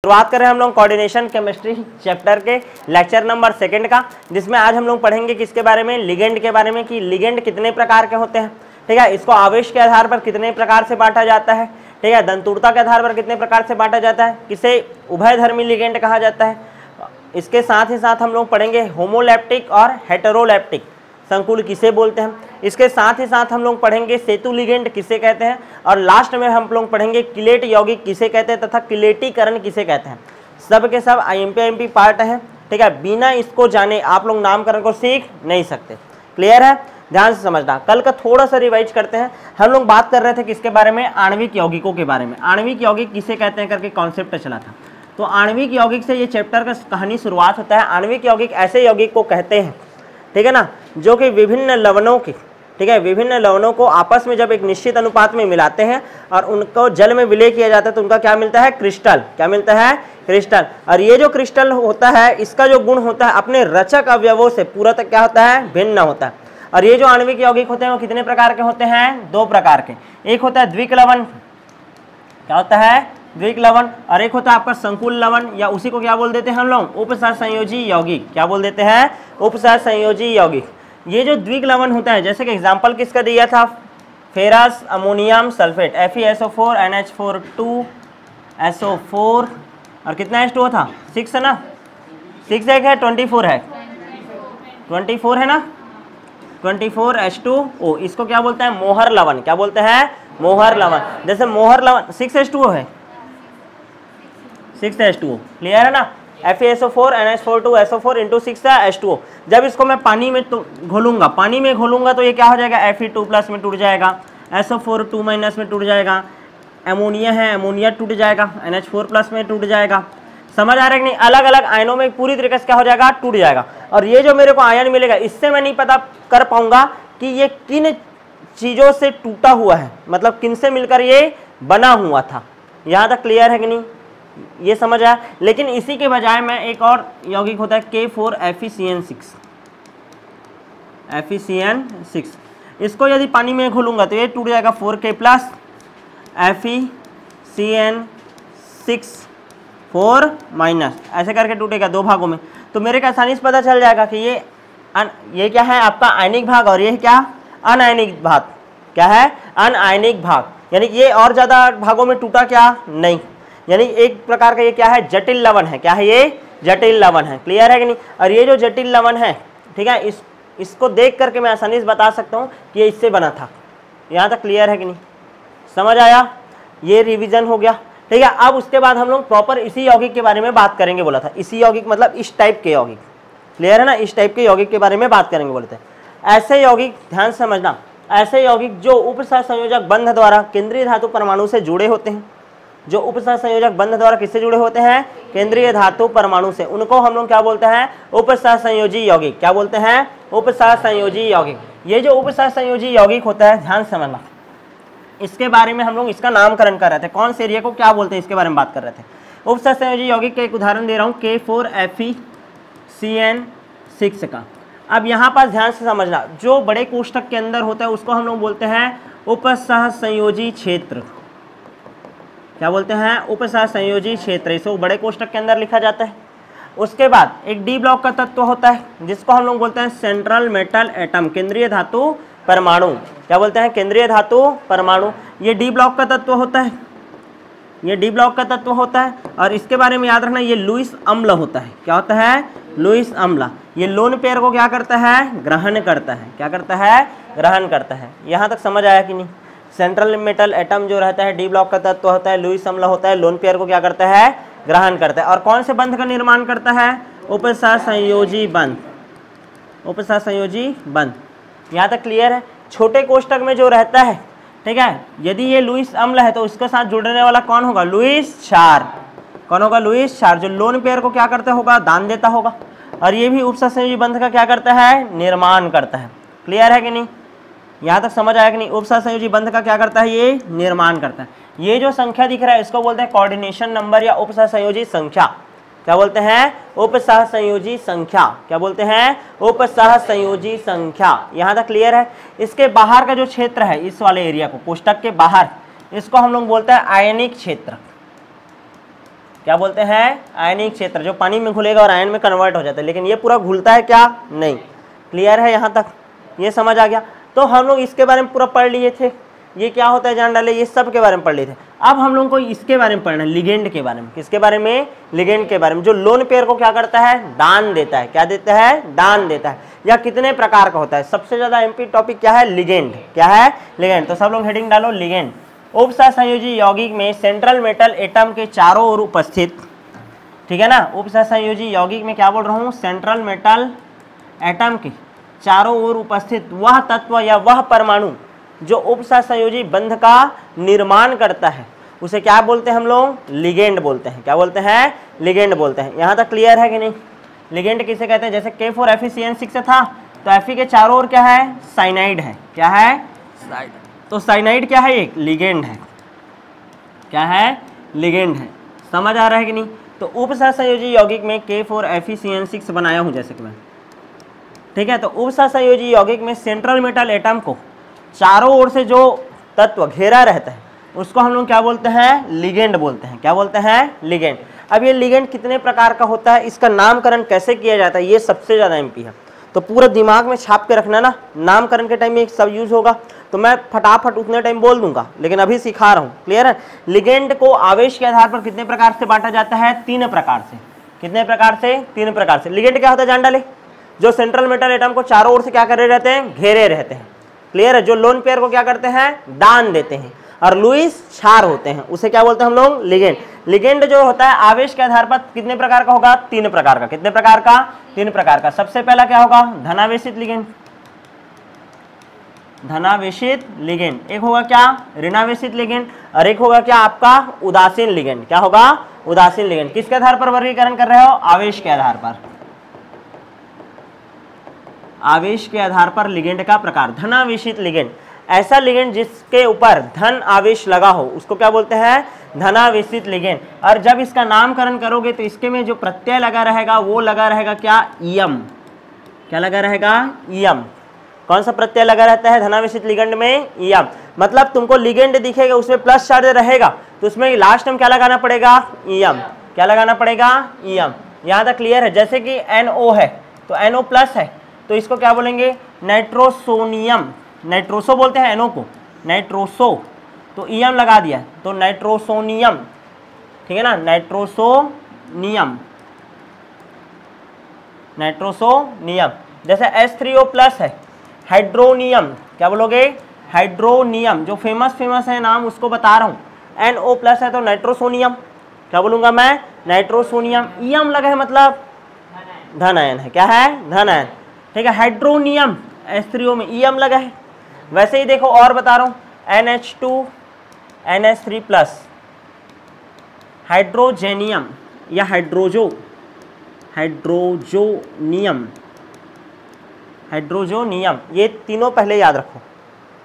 शुरुआत करें हम लोग कोऑर्डिनेशन केमिस्ट्री चैप्टर के लेक्चर नंबर 2 का, जिसमें आज हम लोग पढ़ेंगे किसके बारे में, लिगेंड के बारे में, कि लिगेंड कितने प्रकार के होते हैं। ठीक है, इसको आवेश के आधार पर कितने प्रकार से बांटा जाता है। ठीक है, धनतुरता के आधार पर कितने प्रकार से बांटा जाता है, किसे उभयधर्मी लिगेंड कहा जाता है। इसके साथ ही साथ हम लोग पढ़ेंगे होमोलैप्टिक और हेटेरोलैप्टिक संकुल किसे बोलते हैं। इसके साथ ही साथ हम लोग पढ़ेंगे सेतु लिगेंड किसे कहते हैं, और लास्ट में हम लोग पढ़ेंगे किलेट यौगिक किसे कहते हैं तथा किलेटीकरण किसे कहते हैं। सब के सब आईएमपी पार्ट है। ठीक है, बिना इसको जाने आप लोग नामकरण को सीख नहीं सकते। क्लियर है, ध्यान से समझना। कल का थोड़ा सा रिवाइज करते हैं। हम लोग बात कर रहे थे किसके बारे में, आणविक यौगिकों के बारे में। आणविक यौगिक किसे कहते हैं करके कॉन्सेप्ट चला था। तो आणविक यौगिक से ये चैप्टर का कहानी शुरुआत होता है। आणविक यौगिक ऐसे यौगिक को कहते हैं, ठीक है ना, जो कि विभिन्न लवणों की, ठीक है, विभिन्न लवणों को आपस में जब एक निश्चित अनुपात में मिलाते हैं और उनको जल में विलय किया जाता है तो उनका क्या मिलता है, क्रिस्टल। क्या मिलता है, क्रिस्टल। और ये जो क्रिस्टल होता है इसका जो गुण होता है अपने रचक अवयवों से पूरा तक क्या होता है, भिन्न होता है। और ये जो आणविक यौगिक होते हैं वो कितने प्रकार के होते हैं, 2 प्रकार के। एक होता है द्विक लवण, क्या होता है, द्विक लवण, और एक होता है आपका संकुल लवण, या उसी को क्या बोल देते हैं हम लोग, उपसहसंयोजी यौगिक। क्या बोल देते हैं, उपसहसंयोजी यौगिक। ये जो द्विक लवण होता है, जैसे कि एग्जांपल किसका दिया था, ferrous ammonium sulphate, FeSO4 NH4 और कितना H2O था, 6 है ना, 6 एक है, 24 है, 24 है ना, 24 H2O। इसको क्या बोलते हैं, मोहर लवण। क्या बोलते हैं, मोहर लवण। जैसे मोहर लवण 6 H2O है, 6 H2O। क्लियर है ना, FeSO4 NH4 इंटू 6 H2O। जब इसको मैं पानी में तो घोलूंगा, पानी में घोलूंगा तो ये क्या हो जाएगा, Fe2+ में टूट जाएगा, SO4 2- में टूट जाएगा, अमोनिया है, अमोनिया टूट जाएगा, NH4+ में टूट जाएगा। समझ आ रहा है कि नहीं, अलग अलग आयनों में पूरी तरीके से क्या हो जाएगा, टूट जाएगा। और ये जो मेरे को आयन मिलेगा इससे मैं नहीं पता कर पाऊंगा कि ये किन चीज़ों से टूटा हुआ है, मतलब किन से मिलकर ये बना हुआ था। यहाँ तक क्लियर है कि नहीं, ये समझ आया। लेकिन इसी के बजाय मैं एक और यौगिक होता है K4FeCN6, FeCN6, इसको यदि पानी में घोलूंगा तो ये टूट जाएगा 4K+ FeCN6 4- ऐसे करके टूटेगा 2 भागों में। तो मेरे को आसानी से पता चल जाएगा कि ये क्या है आपका आयनिक भाग और ये क्या, अनायनिक भाग। क्या है, अनायनिक भाग, यानी ये और ज़्यादा भागों में टूटा क्या नहीं, यानी एक प्रकार का ये क्या है, जटिल लवण है। क्या है, ये जटिल लवण है। क्लियर है कि नहीं। और ये जो जटिल लवण है, ठीक है, इसको देख करके मैं आसानी से बता सकता हूँ कि ये इससे बना था। यहाँ तक क्लियर है कि नहीं, समझ आया, ये रिवीजन हो गया। ठीक है, अब उसके बाद हम लोग प्रॉपर इसी यौगिक के बारे में बात करेंगे बोला था। इसी यौगिक मतलब इस टाइप के यौगिक। क्लियर है ना, इस टाइप के यौगिक के बारे में बात करेंगे बोलते हैं। ऐसे यौगिक, ध्यान से समझना, ऐसे यौगिक जो उपसहसंयोजक बंध द्वारा केंद्रीय धातु परमाणु से जुड़े होते हैं, जो उपसहसंयोजक बंध द्वारा किससे जुड़े होते हैं, केंद्रीय धातु परमाणु से, उनको हम लोग क्या बोलते हैं, उपसहसंयोजी यौगिक। क्या बोलते हैं, उपसहसंयोजी यौगिक। ये जो उपसहसंयोजी यौगिक होता है, ध्यान से समझना, इसके बारे में हम लोग इसका नामकरण कर रहे थे। कौन से एरिया को क्या बोलते हैं इसके बारे में बात कर रहे थे। उपसहसंयोजी यौगिक का एक उदाहरण दे रहा हूँ, K4FeCN6 का। अब यहाँ पर ध्यान से समझना, जो बड़े कोष्ठक के अंदर होता है उसको हम लोग बोलते हैं उपसहसंयोजी क्षेत्र। क्या बोलते हैं, उपसहसंयोजी क्षेत्र। इसको बड़े कोष्ठक के अंदर लिखा जाता है। उसके बाद एक डी ब्लॉक का तत्व होता है जिसको हम लोग बोलते हैं सेंट्रल मेटल एटम, केंद्रीय धातु परमाणु। क्या बोलते हैं, केंद्रीय धातु परमाणु। ये डी ब्लॉक का तत्व होता है, ये डी ब्लॉक का तत्व होता है। और इसके बारे में याद रखना, ये लुईस अम्ल होता है। क्या होता है, लुईस अम्ल। ये लोन पेयर को क्या करता है, ग्रहण करता है। क्या करता है, ग्रहण करता है। यहाँ तक समझ आया कि नहीं। सेंट्रल मेटल एटम जो रहता है डी ब्लॉक का तत्व होता है, लुईस अम्ल होता है, लोन पेयर को क्या करता है, ग्रहण करता है। और कौन से बंध का निर्माण करता है, उपसहसंयोजी बंध, उपसहसंयोजी बंध। यहाँ तक क्लियर है। छोटे कोष्ठक में जो रहता है, ठीक है, यदि ये लुईस अम्ल है तो इसके साथ जुड़ने वाला कौन होगा, लुईस क्षार। कौन होगा, लुईस क्षार, जो लोन पेयर को क्या करता होगा, दान देता होगा। और ये भी उपसहसंयोजी बंध का क्या करता है, निर्माण करता है। क्लियर है कि नहीं, यहाँ तक समझ आया कि नहीं। उपसहसंयोजी बंध का क्या करता है, ये निर्माण करता है। ये जो संख्या दिख रहा है इसको बोलते हैं कोऑर्डिनेशन नंबर या उपसहसंयोजी संख्या। क्या बोलते हैं, उपसहसंयोजी संख्या। क्या बोलते हैं, उपसहसंयोजी संख्या। यहाँ तक क्लियर है। इसके बाहर का जो क्षेत्र है, इस वाले एरिया को, कोष्ठक के बाहर, इसको हम लोग बोलते हैं आयनिक क्षेत्र। क्या बोलते हैं, आयनिक क्षेत्र, जो पानी में घुलेगा और आयन में कन्वर्ट हो जाता है। लेकिन ये पूरा घुलता है क्या, नहीं। क्लियर है यहाँ तक, ये समझ आ गया। तो हम लोग इसके बारे में पूरा पढ़ लिए थे, ये क्या होता है जान डाले, ये सब के बारे में पढ़ लिए थे। अब हम लोग को इसके बारे में पढ़ना है, लिगेंड के बारे में। किसके बारे में, लिगेंड के बारे में, जो लोन पेयर को क्या करता है, दान देता है। क्या देता है, दान देता है। या कितने प्रकार का होता है, सबसे ज्यादा एमपी टॉपिक क्या है, लिगेंड। क्या है, लिगेंड। तो सब लोग हेडिंग डालो, लिगेंड। उपसहसंयोजी यौगिक में सेंट्रल मेटल एटम के चारों ओर उपस्थित, ठीक है ना। उपसहसंयोजी यौगिक में क्या बोल रहा हूँ, सेंट्रल मेटल एटम के चारों ओर उपस्थित वह तत्व या वह परमाणु जो उपसहसंयोजी बंध का निर्माण करता है, उसे क्या बोलते हैं हम लोग, लिगेंड बोलते हैं। क्या बोलते हैं, लिगेंड बोलते हैं। यहाँ तक क्लियर है कि नहीं। लिगेंड किसे कहते हैं, जैसे K4FeCN6 से था तो Fe के चारों ओर क्या है, साइनाइड है। क्या है, तो साइनाइड क्या है, एक लिगेंड है। क्या है, लिगेंड है। समझ आ रहा है कि नहीं। तो उपसहसंयोजी यौगिक में K4FeCN6 बनाया हूं जैसे कि मैं, ठीक है। तो उपसहसंयोजी यौगिक में सेंट्रल मेटल एटम को चारों ओर से जो तत्व घेरा रहता है उसको हम लोग क्या बोलते हैं, लिगेंड बोलते हैं। क्या बोलते हैं, लिगेंड। अब ये लिगेंड कितने प्रकार का होता है, इसका नामकरण कैसे किया जाता है, ये सबसे ज्यादा एमपी है। तो पूरा दिमाग में छाप के रखना ना, नामकरण के टाइम में एक सब यूज होगा तो मैं फटाफट उतने टाइम बोल दूंगा, लेकिन अभी सिखा रहा हूँ। क्लियर है। लिगेंड को आवेश के आधार पर कितने प्रकार से बांटा जाता है, 3 प्रकार से। कितने प्रकार से, 3 प्रकार से। लिगेंड क्या होता है जान डाले, जो सेंट्रल मेटल एटम को चारों ओर से क्या करे रहते हैं, घेरे रहते हैं। क्लियर है। जो लोन पेयर को क्या करते हैं, दान देते हैं। और लुईस क्षार होते हैं, उसे क्या बोलते हैं हम लोग, लिगेंड। लिगेंड जो होता है आवेश के आधार पर कितने प्रकार का होगा, 3 प्रकार का। कितने प्रकार का, 3 प्रकार का। सबसे पहला क्या होगा, धनावेशित लिगेंड। धनावेशित लिगेंड। एक होगा क्या, ऋणावेशित लिगेंड। और एक होगा क्या आपका, उदासीन लिगेंड। क्या होगा, उदासीन लिगेंड। किसके आधार पर वर्गीकरण कर रहे हो, आवेश के आधार पर। आवेश के आधार पर लिगेंड का प्रकार। धनावेशित लिगेंड, ऐसा लिगेंड जिसके ऊपर धन आवेश लगा हो उसको क्या बोलते हैं, धनावेशित लिगेंड। और जब इसका नामकरण करोगे तो इसके में जो प्रत्यय लगा रहेगा वो लगा रहेगा क्या, ईयम। क्या लगा रहेगा, ईयम। कौन सा प्रत्यय लगा रहता है धनावेशित लिगेंड में, ईयम। मतलब तुमको लिगेंड दिखेगा उसमें प्लस चार्ज रहेगा तो उसमें लास्ट में क्या लगाना पड़ेगा, ईयम। क्या लगाना पड़ेगा, ईयम। यहाँ तक क्लियर है। जैसे कि NO है तो NO प्लस है तो इसको क्या बोलेंगे, नाइट्रोसोनियम। नाइट्रोसो बोलते हैं NO को, नाइट्रोसो। तो ईयम लगा दिया तो नाइट्रोसोनियम, ठीक है ना, नाइट्रोसोनियम। नाइट्रोसोनियम। जैसे H3O प्लस है, हाइड्रोनियम। क्या बोलोगे, हाइड्रोनियम। जो फेमस है नाम उसको बता रहा हूँ। NO प्लस है तो नाइट्रोसोनियम। क्या बोलूंगा मैं, नाइट्रोसोनियम। ईयम लगा है मतलब धन आयन है। क्या है, धन आयन। ठीक है। हाइड्रोनियम, H3O में ईयम लगा है। वैसे ही देखो और बता रहा हूँ, NH2 NH3 प्लस, हाइड्रोजेनियम या हाइड्रोजोनियम। हाइड्रोजोनियम, ये तीनों पहले याद रखो,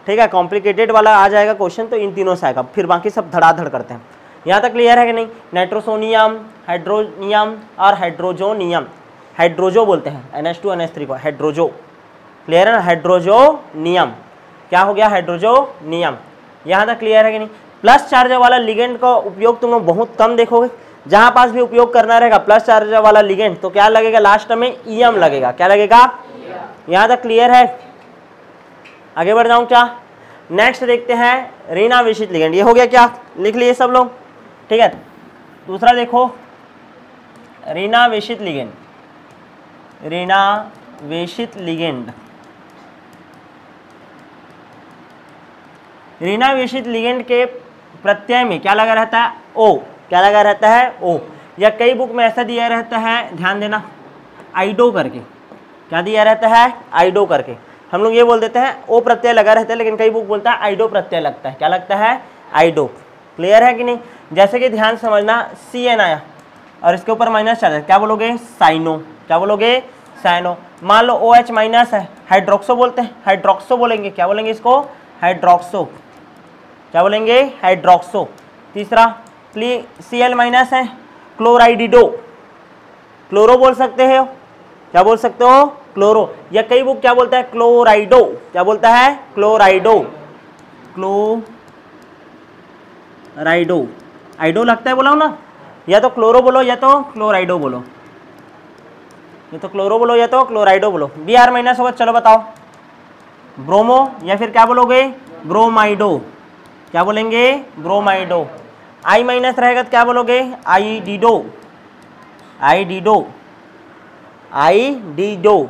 ठीक है। कॉम्प्लिकेटेड वाला आ जाएगा क्वेश्चन तो इन तीनों से आएगा, फिर बाकी सब धड़ाधड़ करते हैं। यहाँ तक क्लियर है कि नहीं। नाइट्रोसोनियम, हाइड्रोनियम और हाइड्रोजोनियम। हाइड्रोजो बोलते हैं NH2 NH3 को, हाइड्रोजो। क्लियर है ना, हाइड्रोजोनियम। क्या हो गया, हाइड्रोजोनियम। यहाँ तक क्लियर है कि नहीं। प्लस चार्ज वाला लिगेंड का उपयोग तुम लोग बहुत कम देखोगे। जहाँ पास भी उपयोग करना रहेगा प्लस चार्ज वाला लिगेंड तो क्या लगेगा, लास्ट में ईयम लगेगा। क्या लगेगा, यहाँ तक क्लियर है। आगे बढ़ जाऊँ क्या, नेक्स्ट देखते हैं ऋणावेशित लिगेंड। ये हो गया क्या, लिख लिए सब लोग, ठीक है। दूसरा देखो, ऋणावेशित लिगेंड। ऋणावेशित लिगेंड। ऋणावेशित लिगेंड के प्रत्यय में क्या लगा रहता है, O। क्या लगा रहता है, O। या कई बुक में ऐसा दिया रहता है, ध्यान देना, आइडो करके। क्या दिया रहता है, आइडो करके। हम लोग ये बोल देते हैं O प्रत्यय लगा रहता है, लेकिन कई बुक बोलता है आइडो प्रत्यय लगता है। क्या लगता है, आइडो। क्लियर है कि नहीं। जैसे कि ध्यान समझना, CN आया और इसके ऊपर माइनस चार्ज है, क्या बोलोगे, साइनो। क्या बोलोगे, साइनो। मान लो OH माइनस है, हाइड्रोक्सो बोलते हैं, हाइड्रोक्सो बोलेंगे। क्या बोलेंगे इसको, हाइड्रोक्सो। क्या बोलेंगे, हाइड्रोक्सो। तीसरा Cl माइनस है, क्लोराइडिडो। क्लोरो बोल सकते हो। क्या बोल सकते हो, क्लोरो। या कई बुक क्या बोलता है, क्लोराइडो। क्या बोलता है, क्लोराइडो। क्लोराइडो, आइडो लगता है, बोला हूं ना। या तो क्लोरो बोलो या तो क्लोराइडो बोलो, ये तो क्लोरो बोलो या तो क्लोराइडो बोलो। Br माइनस होगा, चलो बताओ, ब्रोमो या फिर क्या बोलोगे, ब्रोमाइडो, क्या बोलेंगे, ब्रोमाइडो। I माइनस रहेगा तो क्या बोलोगे, आईडिडो, आईडिडो, आईडिडो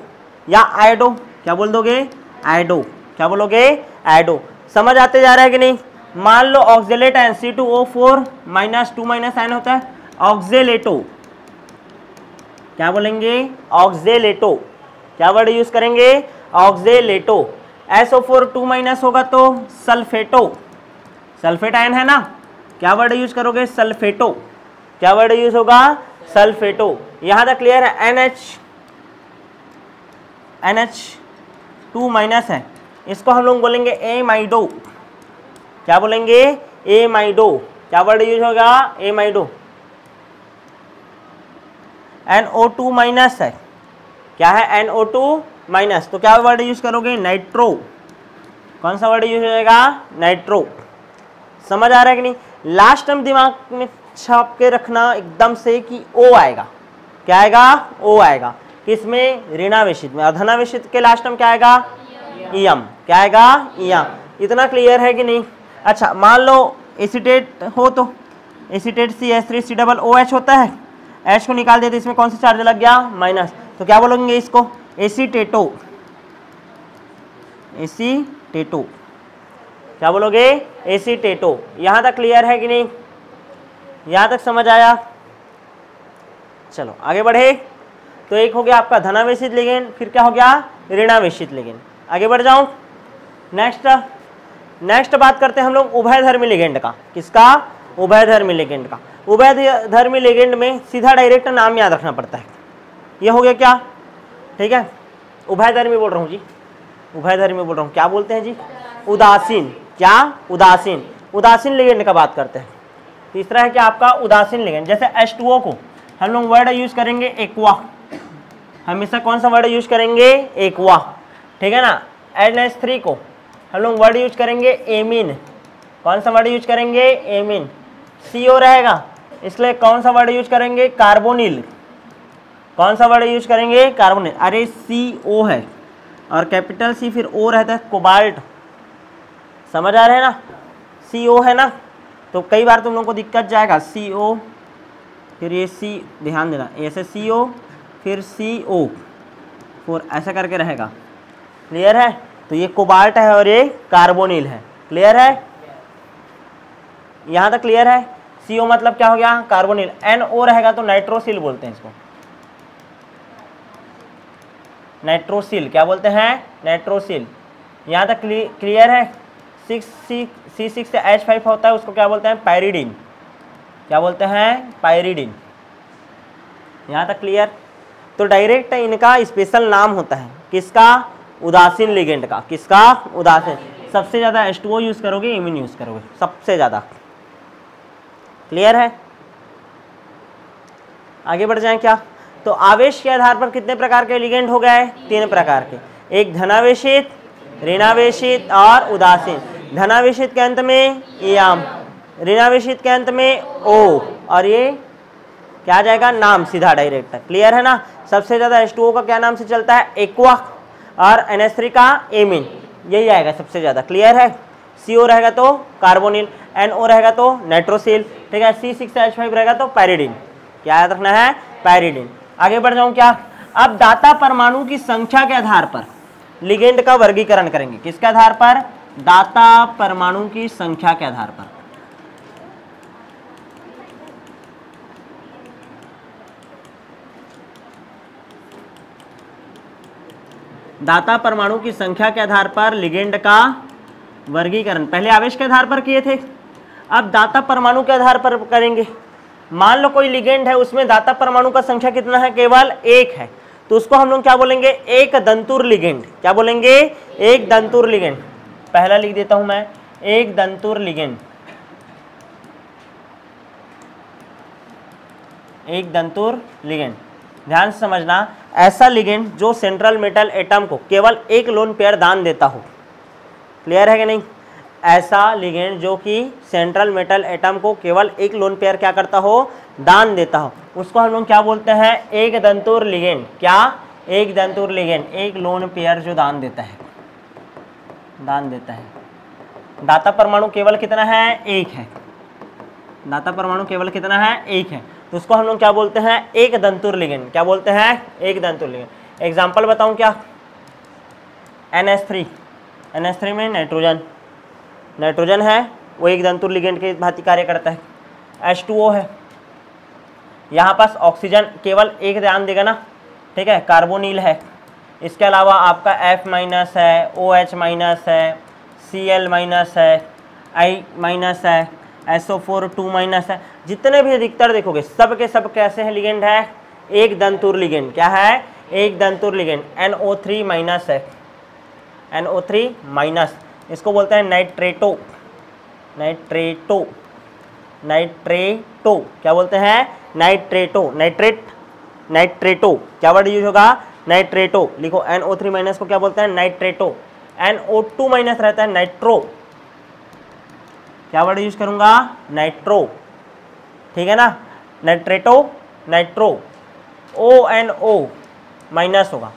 या आइडो, क्या बोल दोगे, आइडो, क्या बोलोगे, आइडो। समझ आते जा रहा है कि नहीं। मान लो ऑक्जेलेट एन C2O4 माइनस 2 माइनस आयन होता है, ऑक्जेलेटो, क्या बोलेंगे, ऑक्जेलेटो, क्या वर्ड यूज करेंगे, ऑक्जेलेटो। SO4 2 माइनस होगा तो सल्फेटो, सल्फेट आयन है ना, क्या वर्ड यूज करोगे, सल्फेटो, क्या वर्ड यूज होगा, सल्फेटो। यहां तक क्लियर है। NH2 माइनस है, इसको हम लोग बोलेंगे एमाइडो, क्या बोलेंगे, एमाइडो, क्या वर्ड यूज होगा, एमाइडो। NO2 माइनस है, क्या है, NO2 माइनस, तो क्या वर्ड यूज करोगे, नाइट्रो, कौन सा वर्ड यूज हो जाएगा, नाइट्रो। समझ आ रहा है कि नहीं। लास्ट टर्म दिमाग में छाप के रखना एकदम से कि O आएगा, क्या आएगा, O आएगा, किसमें, ऋणावेशित में, और धनावेशित के लास्ट टर्म क्या आएगा, ईएम, क्या आएगा, ईएम। इतना क्लियर है कि नहीं। अच्छा मान लो एसीटेट हो तो एसीटेट CH3COOH होता है, H को निकाल देते, इसमें कौन सा चार्ज लग गया, माइनस, तो क्या बोलेंगे इसको, एसीटेटो, एसीटेटो, क्या बोलोगे, एसीटेटो। यहां तक क्लियर है कि नहीं, यहां तक समझ आया। चलो आगे बढ़े। तो एक हो गया आपका धनावेशित लिगेंड, फिर क्या हो गया, ऋणावेशित लिगेंड। आगे बढ़ जाऊं, नेक्स्ट बात करते हैं हम लोग उभयधर्मी लिगेंड का। किसका, उभयधर्मी लिगेंड का। उभयधर्मी लिगेंड में सीधा डायरेक्ट नाम याद रखना पड़ता है। ये हो गया क्या, ठीक है, उभयधर्मी बोल रहा हूँ जी, उभयधर्मी बोल रहा हूँ, क्या बोलते हैं जी, उदासीन, क्या, उदासीन, उदासीन लिगेंड का बात करते हैं। तीसरा है क्या आपका, उदासीन लिगेंड। जैसे H2O को हम लोग वर्ड यूज करेंगे एक्वा, हमेशा कौन सा वर्ड यूज करेंगे, एक्वा, ठीक है ना। NH3 को हम लोग वर्ड यूज करेंगे एमीन, कौन सा वर्ड यूज करेंगे, एमीन। CO रहेगा, इसलिए कौन सा वर्ड यूज करेंगे, कार्बोनिल, कौन सा वर्ड यूज करेंगे, कार्बोनिल। अरे CO है और कैपिटल C फिर O रहता है, कोबाल्ट, समझ आ रहे हैं ना, CO है ना, तो कई बार तुम लोग को दिक्कत जाएगा, CO फिर ये C, ध्यान देना, ऐसे CO फिर CO4 ऐसा करके रहेगा, क्लियर है। तो ये कोबाल्ट है और ये कार्बोनिल है, क्लियर है, यहां तक क्लियर है। CO मतलब क्या हो गया, कार्बोनिल। NO रहेगा तो नाइट्रोसिल बोलते हैं इसको, नाइट्रोसिल, क्या बोलते हैं, नाइट्रोसिल। यहां तक क्लियर है। C6 से H5 होता है, उसको क्या बोलते हैं, पायरिडीन, क्या बोलते हैं, पायरिडीन। यहां तक क्लियर। तो डायरेक्ट इनका स्पेशल नाम होता है, किसका, उदासीन लिगेंड का। किसका, उदासीन। सबसे ज्यादा H2O यूज करोगे, इम्यून यूज करोगे, सबसे ज्यादा, क्लियर है। आगे बढ़ जाएं क्या। तो आवेश के आधार पर कितने प्रकार के लिगेंड हो गए, 3 प्रकार के, एक धनावेशित, ऋणावेशित और उदासीन। धनावेशित के अंत में याम, ऋणावेशित के अंत में O, और ये क्या आ जाएगा, नाम सीधा डायरेक्ट, क्लियर है ना। सबसे ज्यादा H2O का क्या नाम से चलता है, एक्वा, और NH3 का एमीन, यही आएगा सबसे ज्यादा, क्लियर है। CO रहेगा तो कार्बोनिल, NO रहेगा तो नाइट्रोसिल, ठीक है। C6H5 रहेगा तो पायरिडीन, क्या याद रखना है, पायरिडीन। आगे बढ़ जाऊं क्या। अब दाता परमाणु की संख्या के आधार पर लिगेंड का वर्गीकरण करेंगे, किसके आधार पर, दाता परमाणु की संख्या के आधार पर। दाता परमाणु की संख्या के आधार पर लिगेंड का वर्गीकरण पहले आवेश के आधार पर किए थे, अब दाता परमाणु के आधार पर करेंगे। मान लो कोई लिगेंड है, उसमें दाता परमाणु का संख्या कितना है, केवल 1 है, तो उसको हम लोग क्या बोलेंगे, एक दंतुर लिगेंड, क्या बोलेंगे, एक दंतुर लिगेंड। पहला लिख देता हूं मैं, एक दंतुर लिगेंड, एक दंतुर लिगेंड। ध्यान से समझना, ऐसा लिगेंड जो सेंट्रल मेटल एटम को केवल एक लोन पेयर दान देता हो, क्लियर है कि नहीं। ऐसा लिगेंड जो कि सेंट्रल मेटल एटम को केवल एक लोन पेयर क्या करता हो, दान देता हो, उसको हम लोग क्या बोलते हैं, एक दंतुर लिगेंड। क्या, एक दंतुर लिगेंड, एक लोन पेयर जो दान देता है, दान देता है। दाता परमाणु केवल कितना है, एक है। दाता परमाणु केवल कितना है, एक है, तो उसको हम लोग क्या बोलते हैं, एक दंतुर लिगेंड। क्या बोलते हैं, एक दंतुर लिगेंड। एग्जाम्पल बताऊं क्या, NH3, NH3 में नाइट्रोजन, नाइट्रोजन है वो एक दंतुर लिगेंड के भांति कार्य करता है। H2O है, यहाँ पास ऑक्सीजन केवल एक ध्यान देगा ना, ठीक है, कार्बोनिल है। इसके अलावा आपका F- है, OH- है, Cl- है, I- है, SO4 2- है। जितने भी अधिकतर देखोगे सब के सब कैसे हैं, लिगेंड है, एक दंतुर लिगेंड। क्या है, एक दंतुर लिगेंड। NO3- है, NO3-, इसको बोलते हैं नाइट्रेटो, नाइट्रेटो, नाइट्रेटो। क्या बोलते हैं, नाइट्रेटो, नाइट्रेट, नाइट्रेटो। क्या वर्ड यूज होगा, नाइट्रेटो। लिखो NO3- को क्या बोलते हैं, नाइट्रेटो। NO2- रहता है नाइट्रो। क्या वर्ड यूज करूंगा, नाइट्रो, ठीक है ना, नाइट्रेटो, नाइट्रो। ONO- होगा,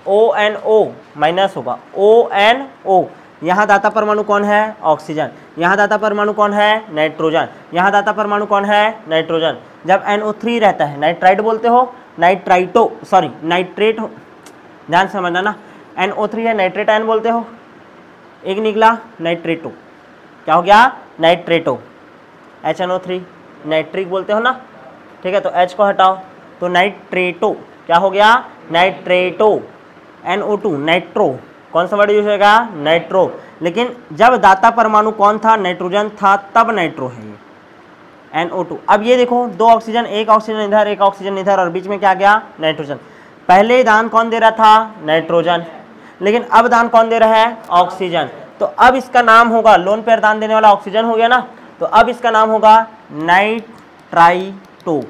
ONO- होगा, ONO। यहाँ दाता परमाणु कौन है, ऑक्सीजन। यहाँ दाता परमाणु कौन है, नाइट्रोजन। यहाँ दाता परमाणु कौन है, नाइट्रोजन। जब NO3 रहता है, नाइट्राइट बोलते हो, नाइट्राइटो, सॉरी नाइट्रेट हो, ध्यान समझना ना। NO3 है, नाइट्रेट आयन बोलते हो, एक निकला नाइट्रेटो। क्या हो गया, नाइट्रेटो। HNO3 नाइट्रिक बोलते हो ना, ठीक है, तो H को हटाओ तो नाइट्रेटो। क्या हो गया, नाइट्रेटो। NO2 नाइट्रो, कौन सा वर्ड यूज होगा, नाइट्रो। लेकिन जब दाता परमाणु कौन था, नाइट्रोजन था, तब नाइट्रो है ये, NO2। अब ये देखो, दो ऑक्सीजन, एक ऑक्सीजन इधर, एक ऑक्सीजन इधर, और बीच में क्या गया, नाइट्रोजन। पहले दान कौन दे रहा था, नाइट्रोजन, लेकिन अब दान कौन दे रहा है, ऑक्सीजन। तो अब इसका नाम होगा, लोन पेयर दान देने वाला ऑक्सीजन हो गया ना, तो अब इसका नाम होगा नाइट्राइटो।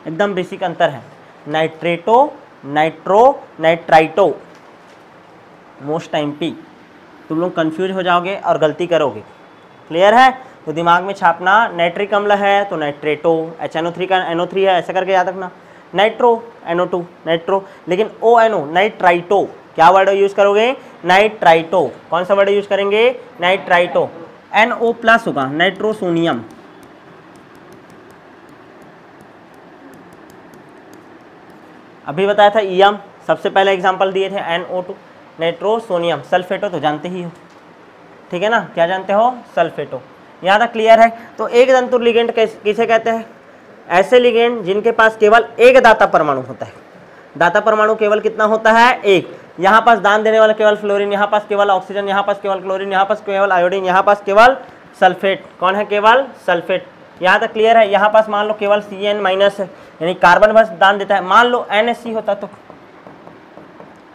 एकदम बेसिक अंतर है, nitrato, nitro, nitrito. Most time पी तुम लोग कंफ्यूज हो जाओगे और गलती करोगे, क्लियर है, तो दिमाग में छापना। नाइट्रिक अम्ल है तो नाइट्रेटो, HNO3 का NO3 है, ऐसा करके याद रखना, नाइट्रो, NO2 नाइट्रो। लेकिन ONO नाइट्राइटो, क्या वर्ड यूज करोगे, नाइट्राइटो। कौन सा वर्ड यूज करेंगे, नाइट्राइटो। NO+ होगा, नाइट्रोसोनियम। अभी बताया था ईएम, सबसे पहले एग्जांपल दिए थे NO2, नाइट्रोसोनियम। सल्फेटो तो जानते ही हो, ठीक है ना, क्या जानते हो, सल्फेटो। यहाँ तक क्लियर है। तो एक दंतुर लिगेंड किसे कहते हैं, ऐसे लिगेंड जिनके पास केवल एक दाता परमाणु होता है। दाता परमाणु केवल कितना होता है, एक। यहाँ पास दान देने वाला केवल फ्लोरीन, यहाँ पास केवल ऑक्सीजन, यहाँ पास केवल क्लोरीन, यहाँ पास केवल आयोडीन, यहाँ पास केवल सल्फेट। कौन है, केवल सल्फेट। यहाँ तक क्लियर है। यहाँ पास मान लो केवल Cn- है, यानी कार्बन बस दान देता है। मान लो NH3 होता तो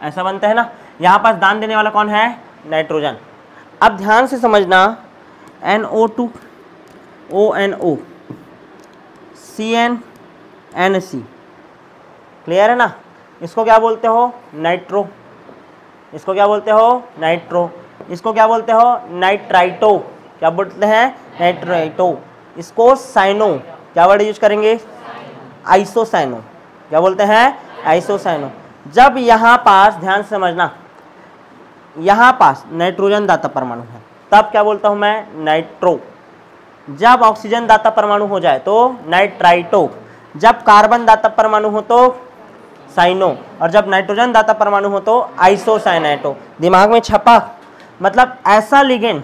ऐसा बनता है ना। यहाँ पास दान देने वाला कौन है, नाइट्रोजन। अब ध्यान से समझना, NO2, ONO, CnNC, क्लियर है ना। इसको क्या बोलते हो, नाइट्रो। इसको क्या बोलते हो, नाइट्रो। इसको क्या बोलते हो, नाइट्राइटो। क्या बोलते हैं, नाइट्राइटो। इसको साइनो, क्या वर्ड यूज करेंगे, आइसोसाइनो। क्या बोलते हैं, आइसोसाइनो। जब यहाँ पास, ध्यान से समझना, यहाँ पास नाइट्रोजन दाता परमाणु है, तब क्या बोलता हूँ मैं, नाइट्रो। जब ऑक्सीजन दाता परमाणु हो जाए तो नाइट्राइटो। जब कार्बन दाता परमाणु हो तो साइनो, और जब नाइट्रोजन दाता परमाणु हो तो आइसोसाइनाइटो। दिमाग में छपा। मतलब ऐसा लिगेंड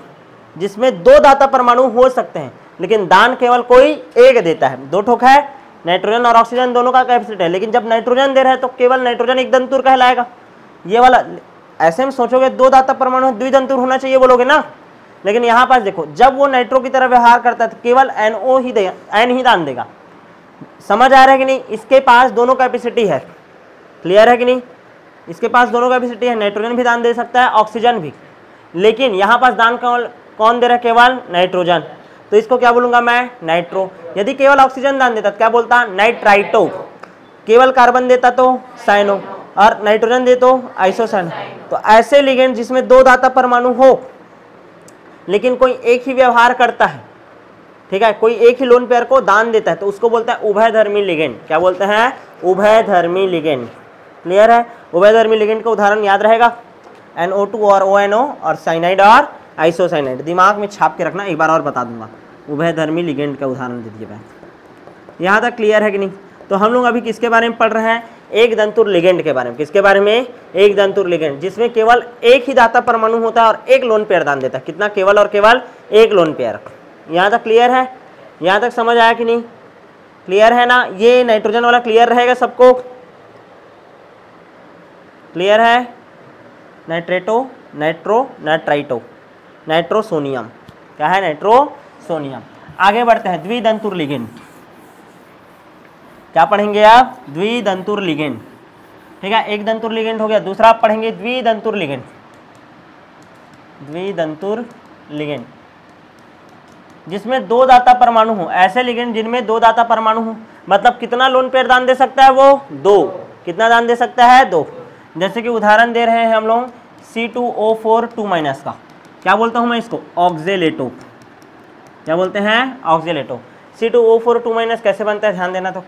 जिसमें दो दाता परमाणु हो सकते हैं, लेकिन दान केवल कोई एक देता है। दो ठोक है, नाइट्रोजन और ऑक्सीजन दोनों का कैपेसिटी है, लेकिन जब नाइट्रोजन दे रहा है तो केवल नाइट्रोजन एक दंतुर कहलाएगा। ये वाला ऐसे में सोचोगे दो दाता परमाणु द्विदंतुर होना चाहिए बोलोगे ना, लेकिन यहाँ पास देखो, जब वो नाइट्रो की तरह व्यवहार करता है तो केवल NO ही N ही दान देगा। समझ आ रहा है कि नहीं, इसके पास दोनों कैपेसिटी है, क्लियर है कि नहीं, इसके पास दोनों कैपेसिटी है, नाइट्रोजन भी दान दे सकता है, ऑक्सीजन भी। लेकिन यहाँ पास दान कौन दे रहा है, केवल नाइट्रोजन, तो इसको क्या बोलूंगा मैं, नाइट्रो। यदि केवल ऑक्सीजन दान देता तो क्या बोलता, नाइट्राइटो। केवल कार्बन देता तो साइनो, और नाइट्रोजन दे तो आइसोसाइनो। तो ऐसे लिगेंड जिसमें दो दाता परमाणु हो लेकिन कोई एक ही व्यवहार करता है, ठीक है, कोई एक ही लोन पेयर को दान देता है, तो उसको बोलते हैं उभयधर्मी लिगेंड। क्या बोलते हैं? उभयधर्मी लिगेंड। क्लियर है? उभयधर्मी लिगेंड का उदाहरण याद रहेगा, NO2 और ONO और साइनाइड और आइसोसाइनाइड। दिमाग में छाप के रखना, एक बार और बता दूंगा। उभयधर्मी लिगेंड का उदाहरण दे दिए। यहाँ तक क्लियर है कि नहीं? तो हम लोग अभी किसके बारे में पढ़ रहे हैं? एक दंतुर लिगेंड के बारे में। किसके बारे में? एक दंतुर लिगेंड, जिसमें केवल एक ही दाता परमाणु होता है और एक लोन पेयर दान देता है। कितना? केवल और केवल एक लोन पेयर। यहाँ तक क्लियर है? यहाँ तक समझ आया कि नहीं? क्लियर है ना? ये नाइट्रोजन वाला क्लियर रहेगा सबको? क्लियर है? Nitrato, nitro, nitrito, nitrosonium. क्या है? नाइट्रोसोनियम। आगे बढ़ते हैं, द्विदंतुर लिगेंड। क्या पढ़ेंगे आप? द्विदंतुर लिगेंड। ठीक है, एक दंतुर लिगेंड हो गया, दूसरा आप पढ़ेंगे द्विदंतुर लिगेंड। द्विदंतुर लिगेंड जिसमें दो दाता परमाणु हो। ऐसे लिगेंड जिनमें दो दाता परमाणु हो, मतलब कितना लोन पेयर दान दे सकता है वो? दो। कितना दान दे सकता है? दो। जैसे कि उदाहरण दे रहे हैं हम लोग C2O4 2- का। क्या बोलता हूं मैं इसको? ऑक्जेलेटो। क्या बोलते हैं? ऑक्जेलेटो। C2O4 2- कैसे बनता है ध्यान देना। तो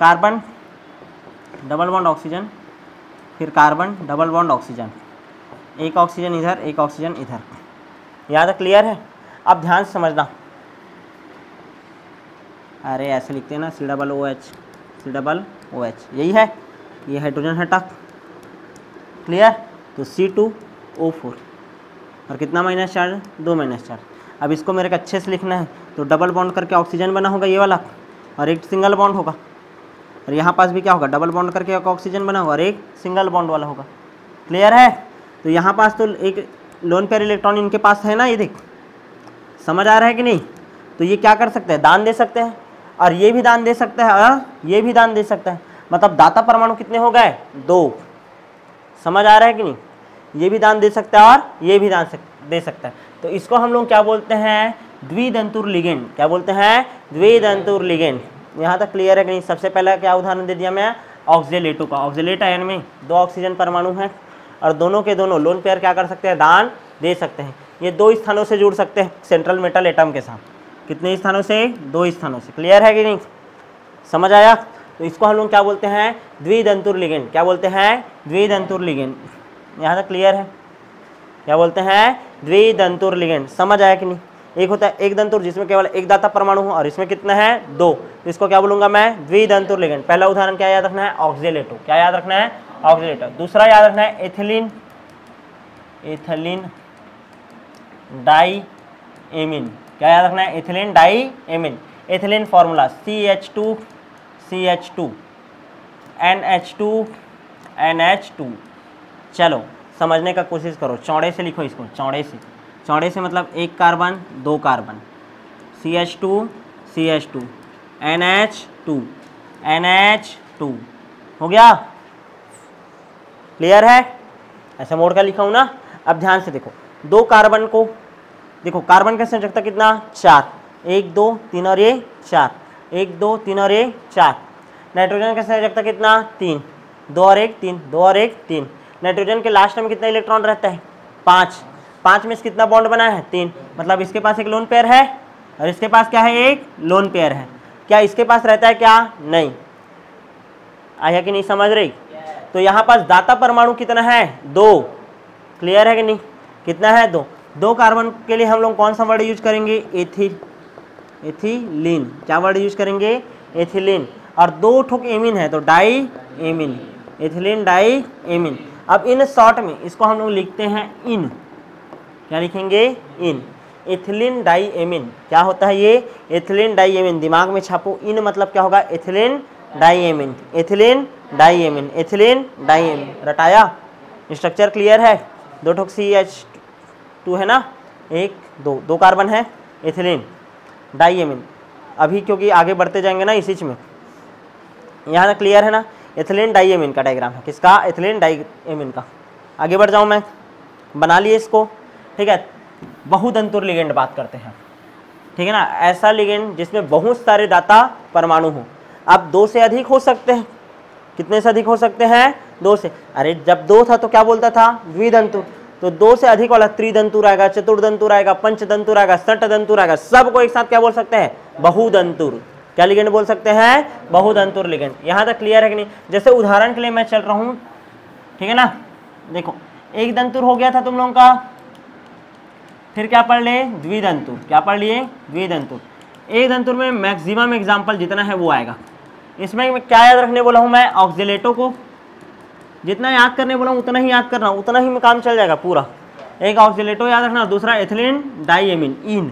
कार्बन डबल बॉन्ड ऑक्सीजन, फिर कार्बन डबल बॉन्ड ऑक्सीजन, एक ऑक्सीजन इधर, एक ऑक्सीजन इधर। यहाँ तक क्लियर है? अब ध्यान से समझना। अरे ऐसे लिखते हैं ना, COOH, COOH, यही है, ये हाइड्रोजन हटा। क्लियर? तो C2O4 और कितना माइनस चार्ज? 2 minus charge. अब इसको मेरे को अच्छे से लिखना है, तो डबल बॉन्ड करके ऑक्सीजन बना होगा ये वाला, और एक सिंगल बॉन्ड होगा। और यहाँ पास भी क्या होगा? डबल बॉन्ड करके एक ऑक्सीजन बना होगा और एक सिंगल बॉन्ड वाला होगा। क्लियर है? तो यहाँ पास तो एक लोन पेयर इलेक्ट्रॉन इनके पास है ना, ये देख। समझ आ रहा है कि नहीं? तो ये क्या कर सकते हैं? दान दे सकते हैं, और ये भी दान दे सकता है, और ये भी दान दे सकता है। मतलब दाता परमाणु कितने हो गए? दो। समझ आ रहा है कि नहीं? ये भी दान दे सकता है और ये भी दान दे सकता है। तो इसको हम लोग क्या बोलते हैं? द्विदंतुर लिगेंड। क्या बोलते हैं? द्विदंतुर लिगेंड। यहाँ तक क्लियर है कि नहीं? सबसे पहला क्या उदाहरण दे दिया मैं? ऑक्जेलेटो का। ऑक्जेलेट आयन में दो ऑक्सीजन परमाणु हैं, और दोनों के दोनों लोन पेयर क्या कर सकते हैं? दान दे सकते हैं। ये दो स्थानों से जुड़ सकते हैं सेंट्रल मेटल एटम के साथ। कितने स्थानों से? दो स्थानों से। क्लियर है कि नहीं? समझ आया? तो इसको हम लोग क्या बोलते हैं? द्विदंतुर लिगेंड। क्या बोलते हैं? द्विदंतुर लिगेंड। यहाँ तक क्लियर है? क्या बोलते हैं? द्विदंतुर लिगेंड। समझ आया कि नहीं? एक होता है एक दंतुर जिसमें केवल एक दाता परमाणु हो, और इसमें कितना है? दो। तो इसको क्या बोलूंगा मैं? द्विदंतुर लिगेंड। पहला उदाहरण क्या याद रखना है? ऑक्जेलेटो। क्या याद रखना है? ऑक्जेलेटो। दूसरा याद रखना है एथिलीन, एथिलीन डाईएमीन। क्या याद रखना है? Ethylene diamine. Ethylene formula CH2 CH2 NH2 NH2। चलो समझने का कोशिश करो, चौड़े से लिखो इसको, चौड़े से। चौड़े से मतलब एक कार्बन, दो carbon, CH2 CH2 NH2 NH2 हो गया? क्लियर है? ऐसे मोड़ का लिखा हूं ना। अब ध्यान से देखो, दो कार्बन को देखो, कार्बन का संयोजकता कितना? 4। 1 2 3 और ये 4, 1 2 3 और ये 4। नाइट्रोजन का संयोजकता कितना? 3, 2 और 1 3, 2 और 1 3। नाइट्रोजन के लास्ट में कितना इलेक्ट्रॉन रहता है? 5। 5 में से कितना बॉन्ड बना है? 3। मतलब इसके पास एक लोन पेयर है, और इसके पास क्या है? एक लोन पेयर है। क्या इसके पास रहता है? क्या नहीं? आया कि नहीं समझ रही? तो यहाँ पास दाता परमाणु कितना है? 2। क्लियर है कि नहीं? कितना है? 2। 2 कार्बन के लिए हम लोग कौन सा वर्ड यूज करेंगे? एथिलीन। क्या वर्ड यूज करेंगे? एथिलीन। और 2 ठोक एमीन है तो di amine, ethylene die amine. अब इन शॉर्ट में इसको हम लोग लिखते हैं इन। क्या लिखेंगे? इन। Ethylene die amine. क्या होता है ये? Ethylene die amine. दिमाग में छापो, इन मतलब क्या होगा? Ethylene die amine, ethylene die amine, ethylene die amine. रटाया? स्ट्रक्चर क्लियर है? 2 ठोक CH2 है ना, 1 2, 2 कार्बन है, एथिलीन डाई एमीन। अभी क्योंकि आगे बढ़ते जाएंगे ना इसी में, यहाँ तक क्लियर है ना? एथिलीन डाई एमीन का डायग्राम है। किसका? एथिलीन डाई एमीन का। आगे बढ़ जाऊँ मैं, बना लिए इसको। ठीक है, बहुदंतुर लिगेंड बात करते हैं। ठीक है ना? ऐसा लिगेंड जिसमें बहुत सारे दाता परमाणु हो। अब 2 से अधिक हो सकते हैं। कितने से अधिक हो सकते हैं? 2 से। अरे जब 2 था तो क्या बोलता था? द्विदंतुर। तो 2 से अधिक वाला त्रिदंतुर आएगा, चतुर्दंतुर आएगा, पंचदंतुर आएगा, षटदंतुर आएगा, सबको एक साथ क्या बोल सकते हैं? बहुदंतुर। क्या लिगेंड बोल सकते हैं? बहुदंतुर लिगेंड। यहाँ तक क्लियर है कि नहीं? जैसे उदाहरण के लिए मैं चल रहा हूँ, ठीक है ना, देखो एक दंतुर हो गया था तुम लोगों का, फिर क्या पढ़ ले? द्विदंतुर। क्या पढ़ लिए? द्विदंतुर। एक दंतुर में मैक्सिमम एग्जाम्पल जितना है वो आएगा। इसमें क्या याद रखने बोला हूँ मैं? ऑक्जिलेटो को जितना याद करने बोला हूँ उतना ही याद करना, उतना ही में काम चल जाएगा पूरा। एक ऑक्जिलेटो याद रखना, दूसरा एथिलीन डाइएमीन इन,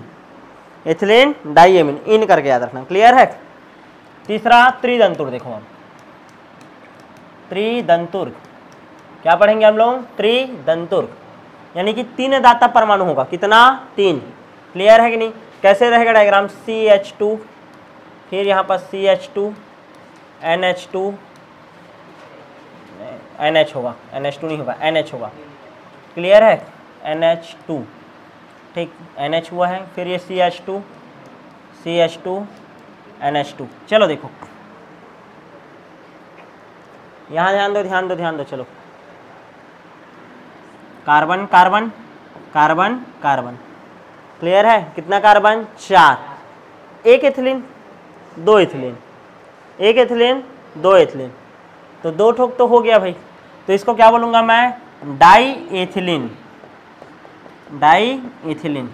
एथिलीन डाइएमीन इन करके याद रखना। क्लियर है? तीसरा त्रिदंतुर। देखो हम त्रिदंतुर क्या पढ़ेंगे हम लोग? त्रिदंतुर यानी कि 3 दाता परमाणु होगा। कितना? 3। क्लियर है कि नहीं? कैसे रहेगा डायग्राम? CH2, फिर यहाँ पर CH2, NH2, NH होगा, NH2 नहीं होगा, NH होगा। क्लियर है? NH2, ठीक, NH हुआ है, फिर ये CH2, CH2, NH2। चलो देखो यहाँ ध्यान दो, ध्यान दो, ध्यान दो। चलो carbon carbon carbon carbon. Clear है? कितना कार्बन? 4। एक एथिलीन, 2 एथिलीन, एक एथिलीन, 2 एथिलीन, तो 2 ठोक तो हो गया भाई। तो इसको क्या बोलूँगा मैं? Die ethylene. Die ethylene.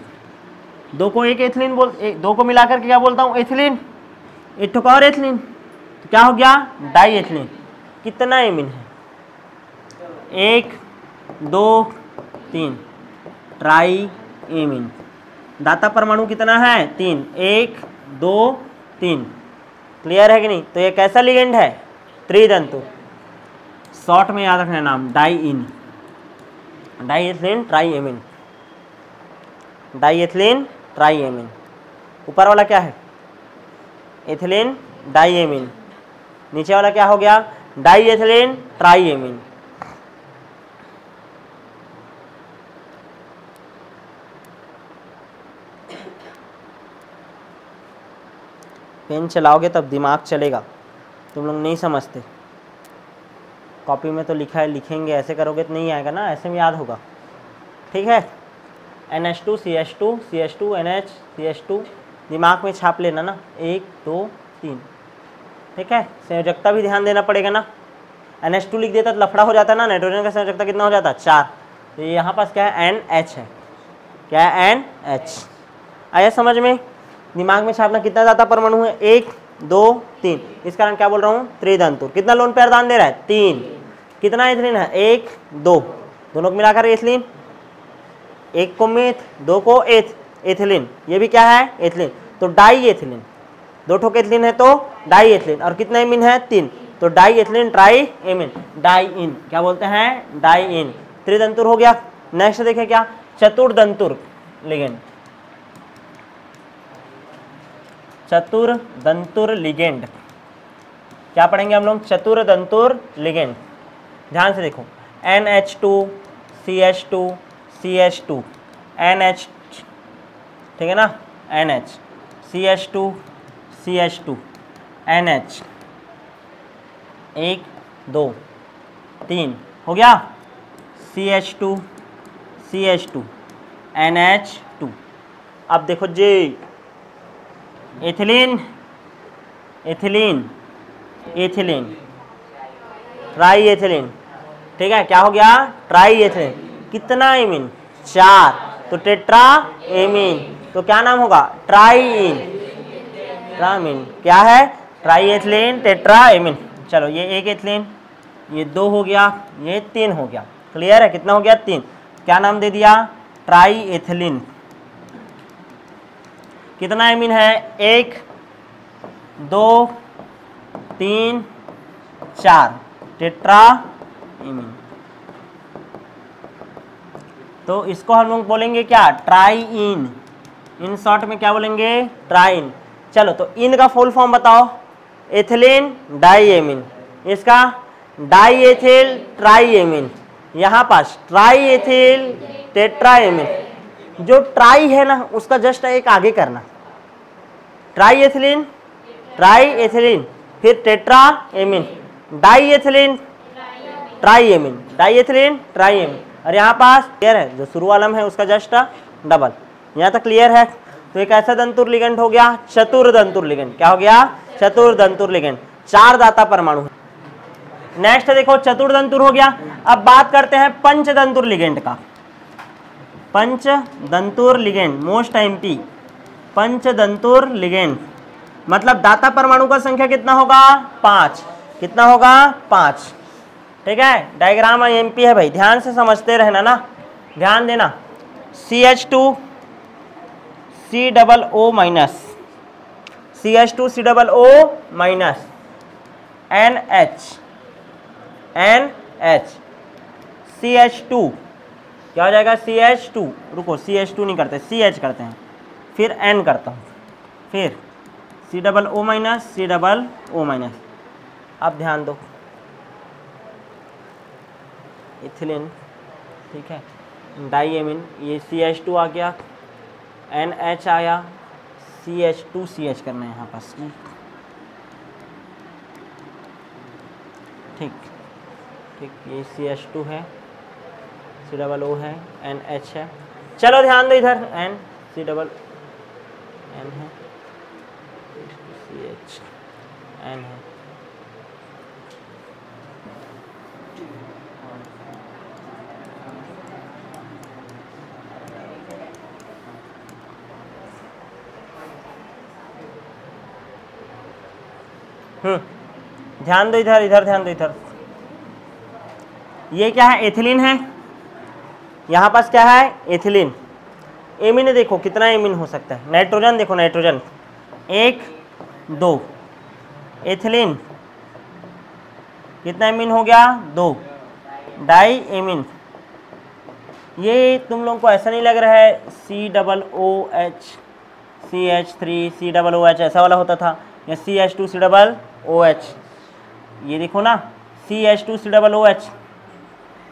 2 को एक एथिलीन बोल, 2 को मिलाकर के क्या बोलता हूँ? एथिलीन। एक ठोक और एथिलीन, तो क्या हो गया? Die ethylene. कितना एमीन है? 1 2 3, ट्राई एमीन। दाता परमाणु कितना है? 3, 1 2 3। क्लियर है कि नहीं? तो ये कैसा लिगेंड है? त्रिदंतु। शॉर्ट में याद रखना नाम, डाइइन, डाइएथिलीन ट्राइएमीन, डाइएथिलीन ट्राइएमीन। ऊपर वाला क्या है? Ethylene diamine. नीचे वाला क्या हो गया? डाइएथिलीन ट्राइएमीन। पेन चलाओगे तब दिमाग चलेगा, तुम लोग नहीं समझते। कॉपी में तो लिखा है, लिखेंगे, ऐसे करोगे तो नहीं आएगा ना, ऐसे में याद होगा। ठीक है? NH2 CH2 CH2 NH CH2 दिमाग में छाप लेना ना, 1 2 3। ठीक है? संयोजकता भी ध्यान देना पड़ेगा ना। NH2 लिख देता तो लफड़ा हो जाता ना, नाइट्रोजन का संयोजकता कितना हो जाता? 4। तो यहाँ पास क्या है? NH है। क्या है? NH। आया समझ में? दिमाग में छापना। कितना दाता परमाणु है? 1 2 3। इस कारण क्या बोल रहा हूँ? त्रिदंतुर। कितना लोन पेयर दान दे रहा है? 3। कितना एथिलीन है? 1 2, दोनों को मिलाकर एथिलीन। 1 को मेथ, 2 को एथिलीन, ये भी क्या है? एथिलीन। तो डाई एथिलीन, 2 ठोक एथिलीन है तो डाई एथिलीन। और कितना एमीन है? 3, तो डाई एथिलीन ट्राई एमीन, डाई-इन। क्या बोलते हैं? डाई-इन। त्रिदंतुर हो गया। नेक्स्ट देखें क्या? चतुर्दंतुर लिगेंड। चतुर्दंतुर लिगेंड क्या पढ़ेंगे हम लोग? चतुर्दंतुर लिगेंड। ध्यान से देखो, NH2 CH2 CH2 NH, ठीक है ना, NH CH2 CH2 NH, 1 2 3 हो गया। CH2 CH2 NH2। अब देखो जी, ethylene ethylene ethylene tri ethylene. ठीक है? क्या हो गया? Try ethylene. कितना एमीन? 4, तो टेट्रा एमीन। तो क्या नाम होगा? ट्राईइन, ट्रामीन। क्या है? Try ethylene tetra amine. चलो ये 1 एथिलीन, ये 2 हो गया, ये 3 हो गया। क्लियर है? कितना हो गया? 3। क्या नाम दे दिया? Try ethylene. कितना एमीन है? 1 2 3 4, टेट्रा एमीन। तो इसको हम लोग बोलेंगे क्या? ट्राईइन। इन शॉर्ट में क्या बोलेंगे? ट्राईइन। चलो तो इन का फुल फॉर्म बताओ। एथिलीन डाइएमीन, इसका डाइएथिल ट्राइएमीन। यहाँ पास ट्राइएथिल टेट्राएमीन। जो ट्राई है ना उसका जस्ट एक आगे करना, ट्राइएथिलीन ट्राइएथिलीन, फिर टेट्राएमीन, डाइएथिलीन ट्राइएमीन, डाइएथिलीन ट्राइएमीन। और यहाँ पास क्लियर है, जो शुरू वाला में है उसका जस्ट डबल। यहाँ तक क्लियर है। तो एक ऐसा दंतुर लिगेंड हो गया चतुर्दंतुर लिगेंड। क्या हो गया? चतुर्दंतुर लिगेंड। 4 दाता परमाणु है। नेक्स्ट देखो चतुर्दंतुर हो गया। अब बात करते हैं पंचदंतुर लिगेंड का। पंचदंतुर लिगेंड मोस्ट एमपी। पंचदंतुर लिगेंड मतलब दाता परमाणु का संख्या कितना होगा? 5। कितना होगा? 5। ठीक है, डायग्राम एमपी है भाई, ध्यान से समझते रहना ना, ध्यान देना। CH2 COO minus, CH2 COO minus, NH CH2 क्या हो जाएगा? CH2, रुको CH2 नहीं करते, CH करते हैं, फिर N करता हूँ, फिर COO माइनस, COO माइनस। अब ध्यान दो, इथिलीन, ठीक है, डाइएमिन, ये CH2 आ गया, NH आया, CH2CH करना है यहाँ पास, ठीक ठीक, ये CH2 है, COO है, NH है। चलो ध्यान दो इधर, COO N है, CH N है। ध्यान दो इधर, इधर ध्यान दो इधर। ये क्या है? एथिलीन है। यहाँ पास क्या है? एथिलीन। एमिन देखो कितना एमिन हो सकता है। नाइट्रोजन देखो, नाइट्रोजन 1 2, एथिलीन कितना एमिन हो गया? 2। डाई एमिन, ये तुम लोगों को ऐसा नहीं लग रहा है COOH CH3 COOH ऐसा वाला होता था, या CH2 COOH, ये देखो ना CH2 COOH,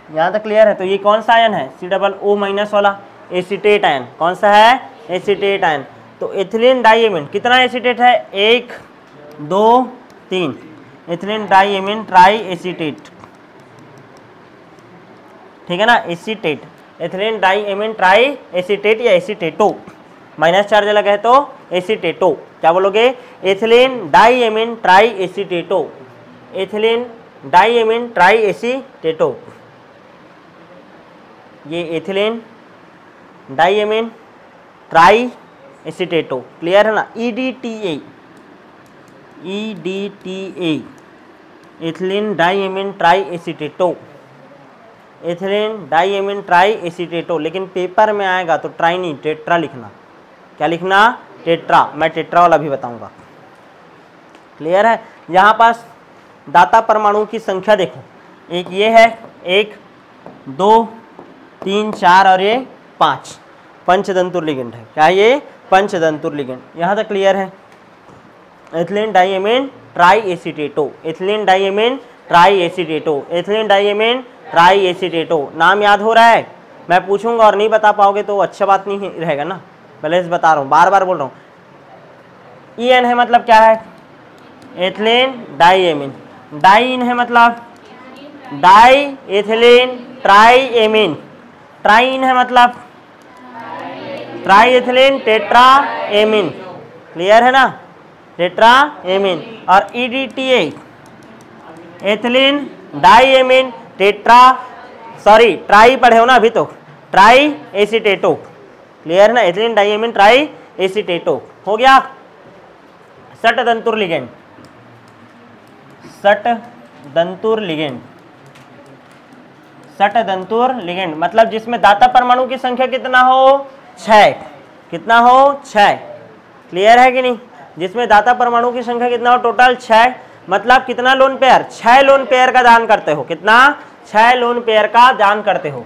यहाँ तक क्लियर है। तो ये कौन सा आयन है? COO माइनस वाला एसीटेट आयन। कौन सा है? Acetate ion. तो एथिलीन डाइएमिन कितना एसीटेट है? 1 2 3, एथिलीन डाइएमिन ट्राई एसीटेट, ठीक है ना, acetate, ethylene diamine try acetate या एसीटेटो, माइनस चार्ज लगा है तो एसीटेटो। क्या बोलोगे? Ethylene diamine tri acetato, ethylene diamine tri acetato. ये ethylene diamine tri acetato, clear है ना? EDTA, EDTA, ethylene diamine tri acetato, ethylene diamine tri acetato. लेकिन पेपर में आएगा तो ट्राई नहीं, टेट्रा लिखना। क्या लिखना? टेट्रा। मैं टेट्रा वाला भी बताऊंगा, क्लियर है? यहाँ पास दाता परमाणु की संख्या देखो, एक ये है, 1 2 3 4 और ये 5, पंचदंतुर लिगेंड है। क्या ये? पंचदंतुर लिगेंड। यहाँ तक क्लियर है? Ethylene diamine tri acetato, ethylene diamine tri acetato, ethylene diamine tri acetato. नाम याद हो रहा है? मैं पूछूंगा और नहीं बता पाओगे तो अच्छा बात नहीं रहेगा ना, पहले से बता रहा हूँ, बार बार बोल रहा हूँ। EN है मतलब क्या है? Ethylene diamine. डाइन है मतलब di ethylene tri amine. Trien है मतलब tri ethylene tetra amine, clear है ना? Tetra amine. और EDTA ethylene diamine tetra, sorry tri पढ़े हो ना अभी तो, ट्राई एसीटेटो, क्लियर है ना? एथिलीन डाइएमिन ट्राई एसीटेटो हो गया। सटदंतुर लिगेंड, सटदंतुर लिगेंड, सटदंतुर लिगेंड मतलब जिसमें दाता परमाणु की संख्या कितना हो? 6। कितना हो? 6, क्लियर है कि नहीं? जिसमें दाता परमाणु की संख्या कितना हो? टोटल 6। मतलब कितना लोन पेयर? 6 लोन पेयर का दान करते हो। कितना? 6 लोन पेयर का दान करते हो।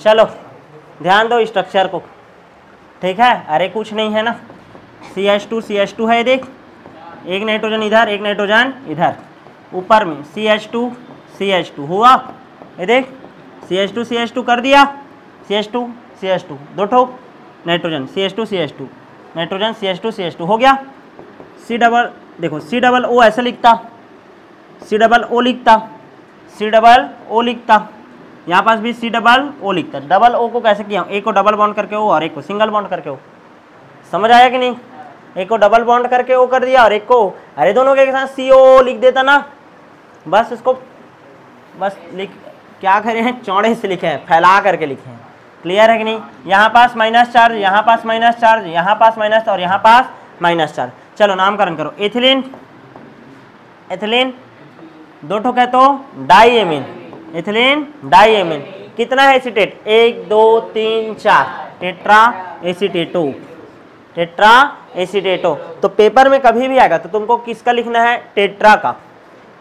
चलो ध्यान दो स्ट्रक्चर को, ठीक है। अरे कुछ नहीं है ना, CH2 है, देख एक नाइट्रोजन इधर एक नाइट्रोजन इधर, ऊपर में CH2 हुआ, ये देख CH2 कर दिया, CH2 दो ठो नाइट्रोजन, CH2 नाइट्रोजन CH2 हो गया। देखो COO ऐसे लिखता, COO लिखता, यहाँ पास भी COO लिखता। डबल O को कैसे किया, एक को डबल बॉन्ड करके O और एक को सिंगल बॉन्ड करके O, समझ आया कि नहीं। एक को डबल बॉन्ड करके O कर दिया और एक को, अरे दोनों के साथ COO लिख देता ना, बस इसको बस लिख, क्या करे हैं, चौड़े से लिखे हैं, फैला करके लिखे हैं। क्लियर है कि नहीं। यहाँ पास माइनस चार्ज, यहाँ पास माइनस चार्ज, यहाँ पास माइनस और यहाँ पास माइनस चार्ज। चलो नामकरण करो। एथिलीन दो ठो कह तो डाईएमीन, एथिलीन डाईएमीन। कितना है एसीटेट, 1 2 3 4, टेट्रा एसीटेटो। तो पेपर में कभी भी आएगा तो तुमको किसका लिखना है, टेट्रा का,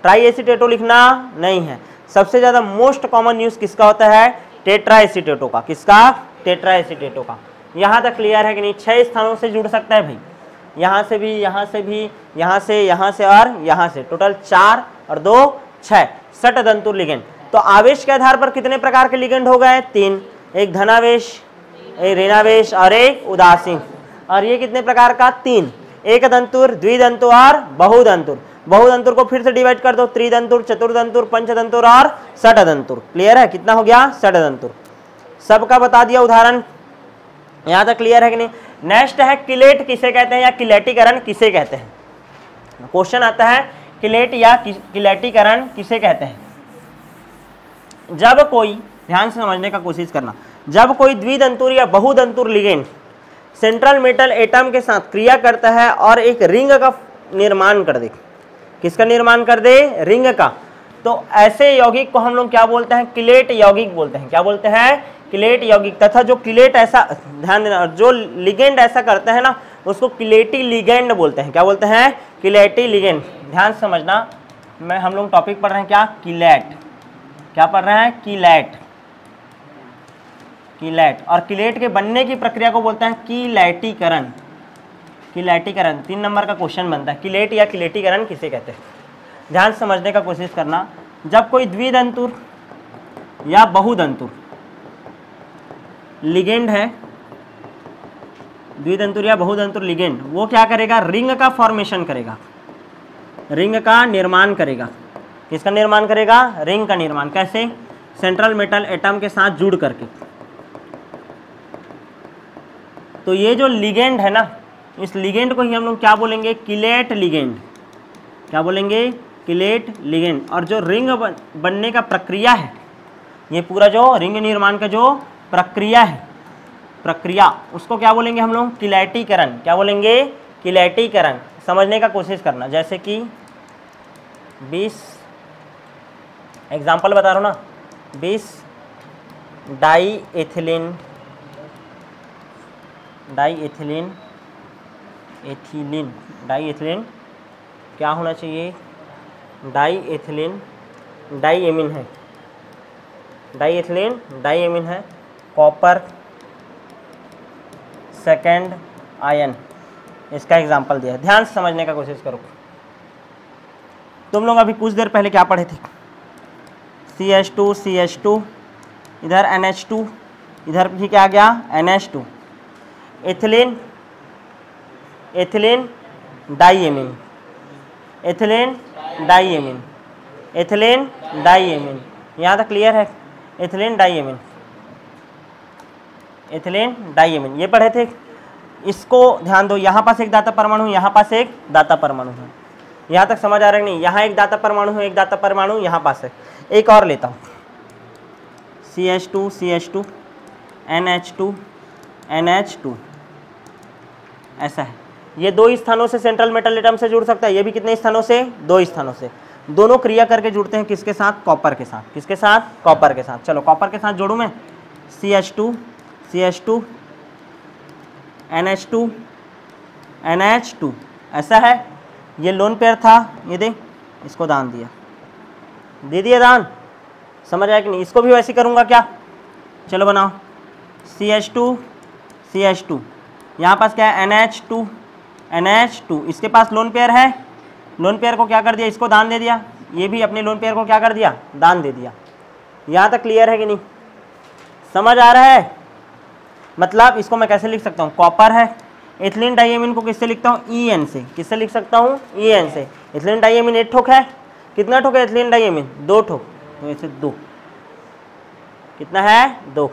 ट्राई एसीटेटो लिखना नहीं है। सबसे ज्यादा मोस्ट कॉमन यूज किसका होता है, टेट्रा एसीटेटो का। किसका, टेट्रा एसीटेटो का। यहाँ तक क्लियर है कि नहीं। 6 स्थानों से जुड़ सकता है भाई, यहाँ से भी, यहाँ से भी, यहाँ से और यहाँ से, टोटल 4 और 2 6 षटदंतु लिगेंड। तो आवेश के आधार पर कितने प्रकार के लिगेंड हो गए, 3, एक धनावेश, एक ऋणावेश और एक उदासीन। और ये कितने प्रकार का, 3, एक दंतुर, द्विदंतुर और बहुदंतुर। बहुदंतुर को फिर से डिवाइड कर दो, त्रिदंतुर, चतुर्दंतुर, पंचदंतुर और षटदंतुर। क्लियर है, कितना हो गया, षटदंतुर। सबका बता दिया उदाहरण, यहाँ तक क्लियर है कि नहीं। नेक्स्ट है किलेट किसे कहते हैं या किलेटीकरण किसे कहते हैं। क्वेश्चन आता है किलेट या किलेटीकरण किसे कहते हैं। जब कोई, ध्यान से समझने का कोशिश करना, जब कोई द्विदंतुर या बहुदंतुर लिगेंड सेंट्रल मेटल एटम के साथ क्रिया करता है और एक रिंग का निर्माण कर दे। किसका निर्माण कर दे, रिंग का। तो ऐसे यौगिक को हम लोग क्या बोलते हैं, किलेट यौगिक बोलते हैं। क्या बोलते हैं, किलेट यौगिक। तथा जो किलेट ऐसा, ध्यान देना, जो लिगेंड ऐसा करते हैं ना उसको किलेटी लिगेंड बोलते हैं। क्या बोलते हैं, किलेटी लिगेंड। ध्यान समझना, हम लोग टॉपिक पढ़ रहे हैं क्या, किलेट। क्या पढ़ रहे हैं, किलेट। और किलेट के बनने की प्रक्रिया को बोलते हैं किलेटीकरण। 3 नंबर का क्वेश्चन बनता है, किलेट या किलेटीकरण किसे कहते हैं। ध्यान समझने का कोशिश करना, जब कोई द्विदंतुर या बहुदंतुर लिगेंड है, द्विदंतुर या बहुदंतुर लिगेंड, वो क्या करेगा, रिंग का फॉर्मेशन करेगा, रिंग का निर्माण करेगा। किसका निर्माण करेगा, रिंग का निर्माण। कैसे, सेंट्रल मेटल एटम के साथ जुड़ करके। तो ये जो लिगेंड है ना, इस लिगेंड को ही हम लोग क्या बोलेंगे, किलेट लिगेंड। क्या बोलेंगे, किलेट लिगेंड। और जो रिंग बनने का प्रक्रिया है, ये पूरा जो रिंग निर्माण का जो प्रक्रिया है, उसको क्या बोलेंगे हम लोग, किलेटीकरण। क्या बोलेंगे, किलेटीकरण। समझने का कोशिश करना, जैसे कि 20 एग्जाम्पल बता रहा हूँ ना, 20 डाईएथिलीन क्या होना चाहिए, डाईएथिलीन डाईएमीन है, डाईएथिलीन डाईएमीन है। कॉपर सेकेंड आयन, इसका एग्जाम्पल दिया है। ध्यान से समझने का कोशिश करो। तुम लोग अभी कुछ देर पहले क्या पढ़े थे, CH2 इधर NH2, इधर भी क्या आ गया, NH2। Ethylene diamine, ethylene diamine. यहाँ तक क्लियर है, एथिलीन डाईएमीन ये पढ़े थे। इसको ध्यान दो, यहाँ पास एक दाता परमाणु, यहाँ पास एक दाता परमाणु है। यहाँ तक समझ आ रहा है नहीं, यहाँ एक दाता परमाणु है, एक दाता परमाणु यहाँ पास है। एक और लेता हूँ, CH2 NH2 ऐसा है। ये 2 स्थानों से सेंट्रल मेटल एटम से जुड़ सकता है। ये भी कितने स्थानों से, 2 स्थानों से। दोनों क्रिया करके जुड़ते हैं किसके साथ, कॉपर के साथ। किसके साथ, कॉपर के साथ। चलो कॉपर के साथ जोड़ूं मैं, CH2 NH2 ऐसा है। ये लोन पेयर था, ये दे, इसको दान दिया, दे दिया दान। समझ आया कि नहीं। इसको भी वैसे करूंगा क्या, चलो बनाओ, CH2 CH2, यहाँ पास क्या है NH2 NH2, इसके पास लोन पेयर है, लोन पेयर को क्या कर दिया, इसको दान दे दिया, ये भी अपने लोन पेयर को क्या कर दिया, दान दे दिया। यहाँ तक क्लियर है कि नहीं, समझ आ रहा है? मतलब इसको मैं कैसे लिख सकता हूँ, कॉपर है, एथिलीन डाइएमीन को किससे लिखता हूँ, EN से, किससे लिख सकता हूँ, EN से। एथिलीन डाइएमीन 1 ठोक है, कितना ठोक है एथिलीन डाइएमीन, 2 ठोक, तो ऐसे 2, कितना है 2।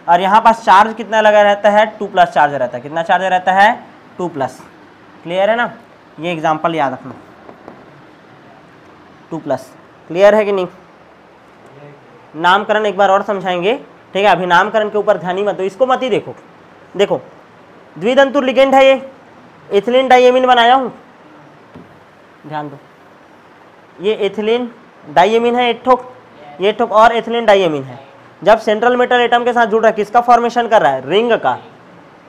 और यहाँ पास चार्ज कितना लगा रहता है, 2+ चार्ज रहता है, कितना चार्ज रहता है, 2+। क्लियर है ना, ये एग्जाम्पल याद रखना, 2+। क्लियर है कि नहीं? नामकरण एक बार और समझाएंगे, ठीक है, अभी नामकरण के ऊपर ध्यान ही मत दो, इसको मत ही देखो। देखो द्वितंतुर लिगेंड है ये, एथिलीन डाइएमीन बनाया हूँ, ध्यान दो, ये एथिलीन डाइएमीन है 1 ठोक, ये ठोक और एथिलीन डाइएमीन है। जब सेंट्रल मेटल एटम के साथ जुड़ रहा है, किसका फॉर्मेशन कर रहा है, रिंग का,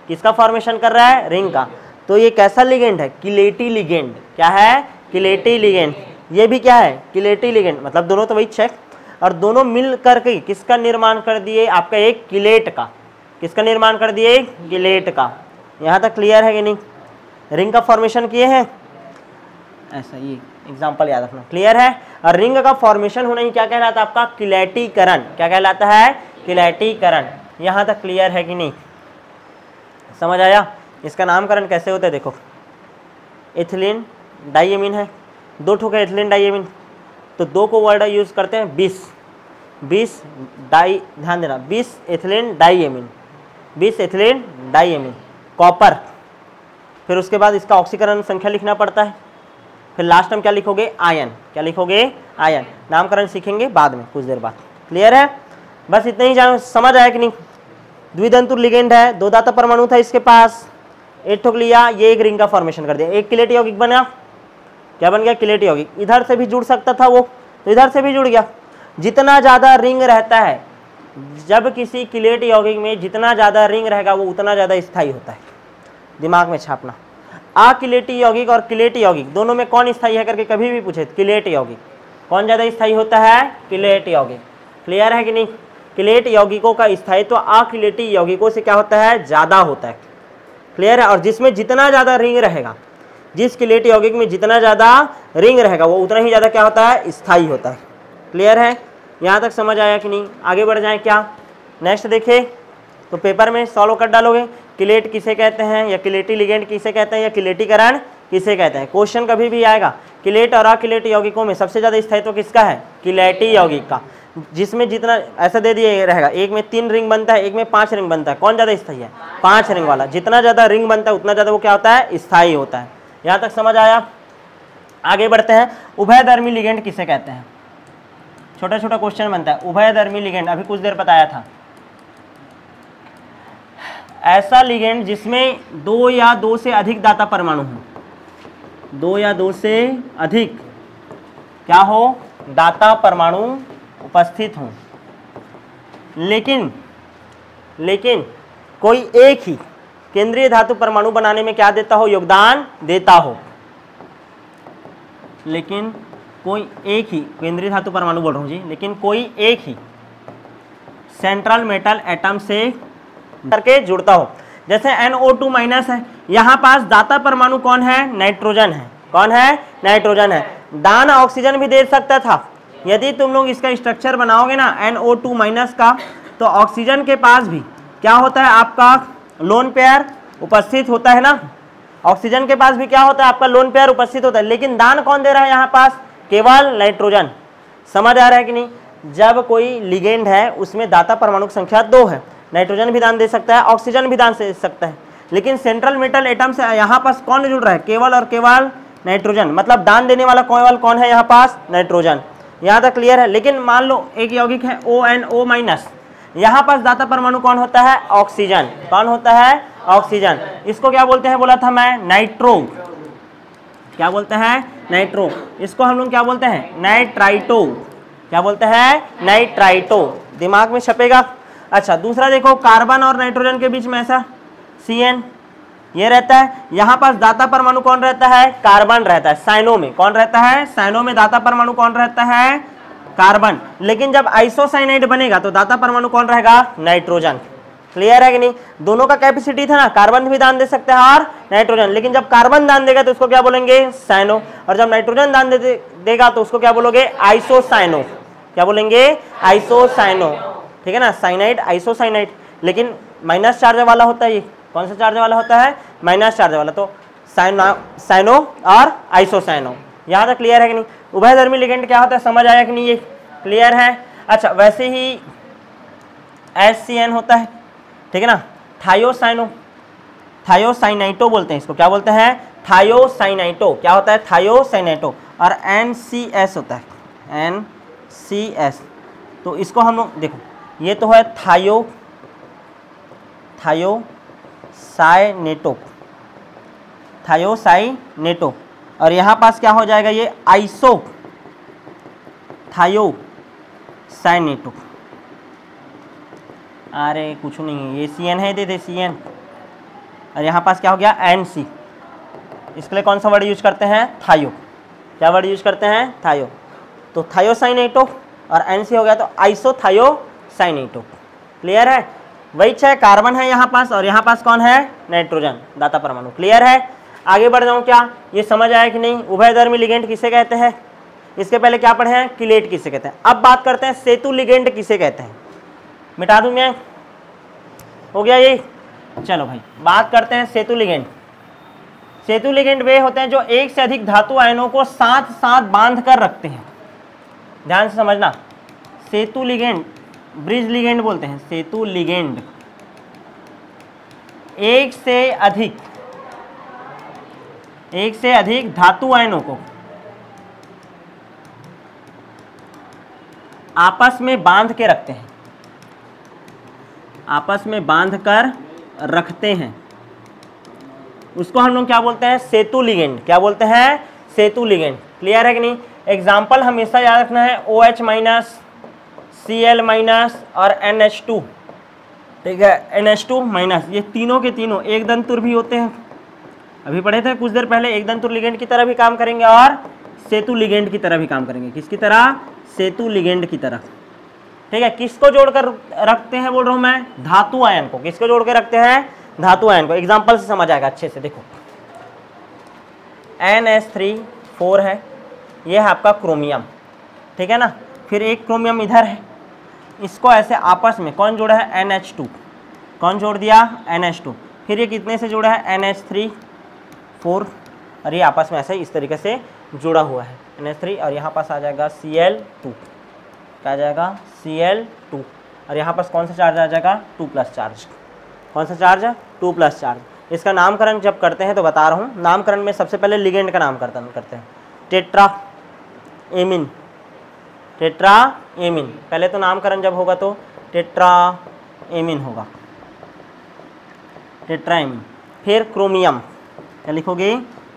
किसका फॉर्मेशन कर रहा है, रिंग का। तो ये कैसा लिगेंड है, किलेटी लिगेंड। क्या है, किलेटी लिगेंड। ये भी क्या है, किलेटी लिगेंड, मतलब दोनों तो वही चेक, और दोनों मिल करके किसका निर्माण कर दिए, आपका एक किलेट का, किसका निर्माण कर दिए, किलेट का। यहाँ तक क्लियर है कि नहीं? रिंग का फॉर्मेशन किए हैं, ऐसा ये एग्जाम्पल याद रखना, क्लियर है। और रिंग का फॉर्मेशन होना ही क्या कहलाता है, आपका किलेटीकरण। क्या कहलाता है, किलेटीकरण। यहाँ तक क्लियर है कि नहीं, समझ आया? इसका नामकरण कैसे होता है, देखो, एथिलीन डाइएमीन है, 2 ठोक है एथिलीन डाइएमीन, तो 2 को वर्ड यूज करते हैं 20 डाई, ध्यान देना, 20 ethylene diamine, 20 ethylene diamine, copper. फिर उसके बाद इसका ऑक्सीकरण संख्या लिखना पड़ता है, फिर लास्ट में क्या लिखोगे, आयन। क्या लिखोगे, आयन। नामकरण सीखेंगे बाद में, कुछ देर बाद। क्लियर है? बस इतना ही जानो, समझ आया कि नहीं? द्वितंतुर लिगेंड है, 2 दाता परमाणु था इसके पास, 1 ठोक लिया, ये एक रिंग का फॉर्मेशन कर दिया, एक किलेट यौगिक बना। क्या बन गया, किलेट यौगिक। इधर से भी जुड़ सकता था वो, तो इधर से भी जुड़ गया। जितना ज़्यादा रिंग रहता है, जब किसी किलेट यौगिक में जितना ज़्यादा रिंग रहेगा वो उतना ज़्यादा स्थायी होता है। दिमाग में छापना, अकिलेटी यौगिक और किलेट यौगिक दोनों में कौन स्थायी है करके कभी भी पूछे, किलेट यौगिक। कौन ज़्यादा स्थायी होता है, किलेट यौगिक। क्लियर है कि नहीं? किलेट यौगिकों का स्थायित्व अकिलेटी यौगिकों से क्या होता है, ज़्यादा होता है। क्लियर है? और जिसमें जितना ज़्यादा रिंग रहेगा, जिस किलेट यौगिक में जितना ज़्यादा रिंग रहेगा वो उतना ही ज़्यादा क्या होता है, स्थायी होता है। क्लियर है? यहाँ तक समझ आया कि नहीं? आगे बढ़ जाए क्या, नेक्स्ट देखें तो पेपर में सॉल्व कर डालोगे, किलेट किसे कहते हैं, या किलेटी लिगेंड किसे कहते हैं, या किलेटीकरण किसे कहते हैं। क्वेश्चन कभी भी आएगा, किलेट और अकिलेट यौगिकों में सबसे ज़्यादा स्थायित्व किसका है, किलेटी यौगिक का। जिसमें जितना ऐसा दे दिए रहेगा, एक में 3 रिंग बनता है, एक में 5 रिंग बनता है, कौन ज़्यादा स्थायी है, 5 रिंग वाला। जितना ज़्यादा रिंग बनता है उतना ज़्यादा वो क्या होता है, स्थायी होता है। यहाँ तक समझ आया? आगे बढ़ते हैं, उभयधर्मी लिगेंड किसे कहते हैं। छोटा छोटा क्वेश्चन बनता है, उभयधर्मी लिगेंड अभी कुछ देर बताया था। ऐसा लिगेंड जिसमें 2 या 2 से अधिक दाता परमाणु हो, 2 या 2 से अधिक क्या हो, दाता परमाणु उपस्थित हो, लेकिन कोई एक ही केंद्रीय धातु परमाणु बनाने में क्या देता हो, योगदान देता हो। लेकिन कोई एक ही केंद्रीय धातु परमाणु बोल रहा हूँ जी, लेकिन कोई एक ही सेंट्रल मेटल एटम से करके जुड़ता हो। जैसे NO2 माइनस है, यहाँ पास दाता परमाणु कौन है, नाइट्रोजन है। कौन है, नाइट्रोजन है। दान ऑक्सीजन भी दे सकता था। यदि तुम लोग इसका स्ट्रक्चर बनाओगे ना NO2 माइनस का, तो ऑक्सीजन के पास भी क्या होता है, आपका लोन पेयर उपस्थित होता है ना। ऑक्सीजन के पास भी क्या होता है, आपका लोन पेयर उपस्थित होता है, लेकिन दान कौन दे रहा है यहाँ पास, केवल नाइट्रोजन। समझ आ रहा है कि नहीं? जब कोई लिगेंड है उसमें दाता परमाणु की संख्या 2 है, नाइट्रोजन भी दान दे सकता है, ऑक्सीजन भी दान दे सकता है, लेकिन सेंट्रल मेटल एटम से यहाँ पास कौन जुड़ रहा है, केवल और केवल नाइट्रोजन। मतलब दान देने वाला केवल कौन है यहाँ पास, नाइट्रोजन। यहाँ तक क्लियर है? लेकिन मान लो एक यौगिक है ONO माइनस, यहाँ पास दाता परमाणु कौन होता है, ऑक्सीजन। कौन होता है, ऑक्सीजन। इसको क्या बोलते हैं, बोला था मैं, नाइट्रो। क्या बोलते हैं, नाइट्रो। इसको हम लोग क्या बोलते हैं, नाइट्राइटो। क्या बोलते हैं, नाइट्राइटो। दिमाग में छपेगा। अच्छा, दूसरा देखो, कार्बन और नाइट्रोजन के बीच में ऐसा CN ये रहता है। यहाँ पास दाता परमाणु कौन रहता है, कार्बन रहता है। साइनो में कौन रहता है, साइनो में दाता परमाणु कौन रहता है, कार्बन, लेकिन जब आइसोसाइनाइड बनेगा तो दाता परमाणु कौन रहेगा? नाइट्रोजन। क्लियर है कि नहीं? दोनों का कैपेसिटी था ना, कार्बन भी दान दे सकते हैं और नाइट्रोजन, लेकिन जब कार्बन दान देगा तो उसको क्या बोलेंगे? साइनो, और जब नाइट्रोजन दान देगा तो उसको क्या बोलोगे? आइसोसाइनो। क्या बोलेंगे? आइसोसाइनो। ठीक है ना, साइनाइड आइसोसाइनाइड, लेकिन माइनस चार्ज वाला होता है। ये कौन सा चार्ज वाला होता है? माइनस चार्ज वाला। तो साइनो और आइसोसाइनो। यहाँ तक क्लियर है कि नहीं? उभयधर्मी लिगेंड क्या होता है, समझ आया कि नहीं? ये क्लियर है। अच्छा, वैसे ही HCN होता है, ठीक है ना, थायोसाइनाइटो बोलते हैं इसको। क्या बोलते हैं? थायोसाइनाइटो। क्या होता है? थायोसाइनाइटो। और NCS होता है, NCS। तो इसको हम लोग देखो, ये तो है थायोसाइनेटो, और यहाँ पास क्या हो जाएगा? ये थायोसाइनेटो। अरे कुछ नहीं है, ये CN है, दे CN, और यहाँ पास क्या हो गया? NC। इसके लिए कौन सा वर्ड यूज करते हैं? थायो। क्या वर्ड यूज करते हैं? थायो। तो थायोसाइनेटो और NC हो गया तो आइसोथायोसाइनेटो। क्लियर है? वही 6 कार्बन है यहाँ पास, और यहाँ पास कौन है? नाइट्रोजन, दाता परमाणु। क्लियर है? आगे बढ़ जाऊँ क्या? ये समझ आया कि नहीं? उभयधर्मी लिगेंड किसे कहते हैं? इसके पहले क्या पढ़े हैं? किलेट किसे कहते हैं। अब बात करते हैं सेतु लिगेंड किसे कहते हैं। मिटा दूं मैं? हो गया ये? चलो भाई, बात करते हैं सेतु लिगेंड। सेतु लिगेंड वे होते हैं जो एक से अधिक धातु आयनों को साथ साथ बांध कर रखते हैं। ध्यान से समझना, सेतु लिगेंड, ब्रिज लिगेंड बोलते हैं। सेतु लिगेंड एक से अधिक धातु आयनों को आपस में बांध के रखते हैं, आपस में बांध कर रखते हैं, उसको हम लोग क्या बोलते हैं? सेतु लिगेंड। क्या बोलते हैं? सेतु लिगेंड। क्लियर है कि नहीं? एग्जाम्पल हमेशा याद रखना है, OH माइनस, Cl माइनस और NH2। ठीक है, NH2 माइनस, ये तीनों के तीनों एक दंतुर भी होते हैं। अभी पढ़े थे कुछ देर पहले, एक दंतुर लिगेंड की तरह भी काम करेंगे और सेतु लिगेंड की तरह भी काम करेंगे। किसकी तरह? सेतु लिगेंड की तरह। ठीक है, किसको जोड़कर रखते हैं बोल रहा हूं मैं? धातु आयन को। किसको जोड़ के रखते हैं? धातु आयन को। एग्जांपल से समझ आएगा अच्छे से। देखो, NH3 4 है, ये है आपका क्रोमियम, ठीक है ना। फिर एक क्रोमियम इधर है, इसको ऐसे आपस में कौन जोड़ा है? NH2। कौन जोड़ दिया? NH2। फिर ये कितने से जुड़ा है? NH3 4, और ये आपस में ऐसे इस तरीके से जुड़ा हुआ है NH3, और यहाँ पास आ जाएगा Cl2। क्या आ जाएगा? Cl2। और यहाँ पास कौन सा चार्ज आ जाएगा? 2+ चार्ज। कौन सा चार्ज? 2+ चार्ज। इसका नामकरण जब करते हैं तो बता रहा हूँ, नामकरण में सबसे पहले लिगेंड का नामकरण करते हैं। Tetraammine, tetraammine. पहले तो नामकरण जब होगा तो टेट्राएमीन होगा, टेट्राएमीन। फिर क्रोमियम, क्या लिखोगे?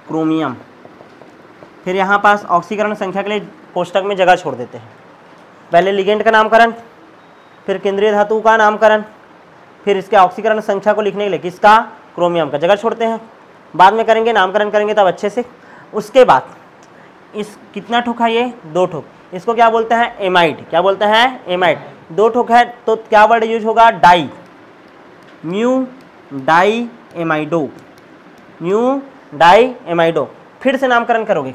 क्रोमियम। फिर यहाँ पास ऑक्सीकरण संख्या के लिए कोष्टक में जगह छोड़ देते हैं। पहले लिगेंड का नामकरण, फिर केंद्रीय धातु का नामकरण, फिर इसके ऑक्सीकरण संख्या को लिखने के लिए किसका? क्रोमियम का जगह छोड़ते हैं। बाद में करेंगे, नामकरण करेंगे तब अच्छे से। उसके बाद इस कितना ठोक है? ये 2 ठोक। इसको क्या बोलते हैं? एमाइड। क्या बोलते हैं? एमाइड। 2 ठोक है तो क्या वर्ड यूज होगा? Di, mu di amido, mu di amido. फिर से नामकरण करोगे,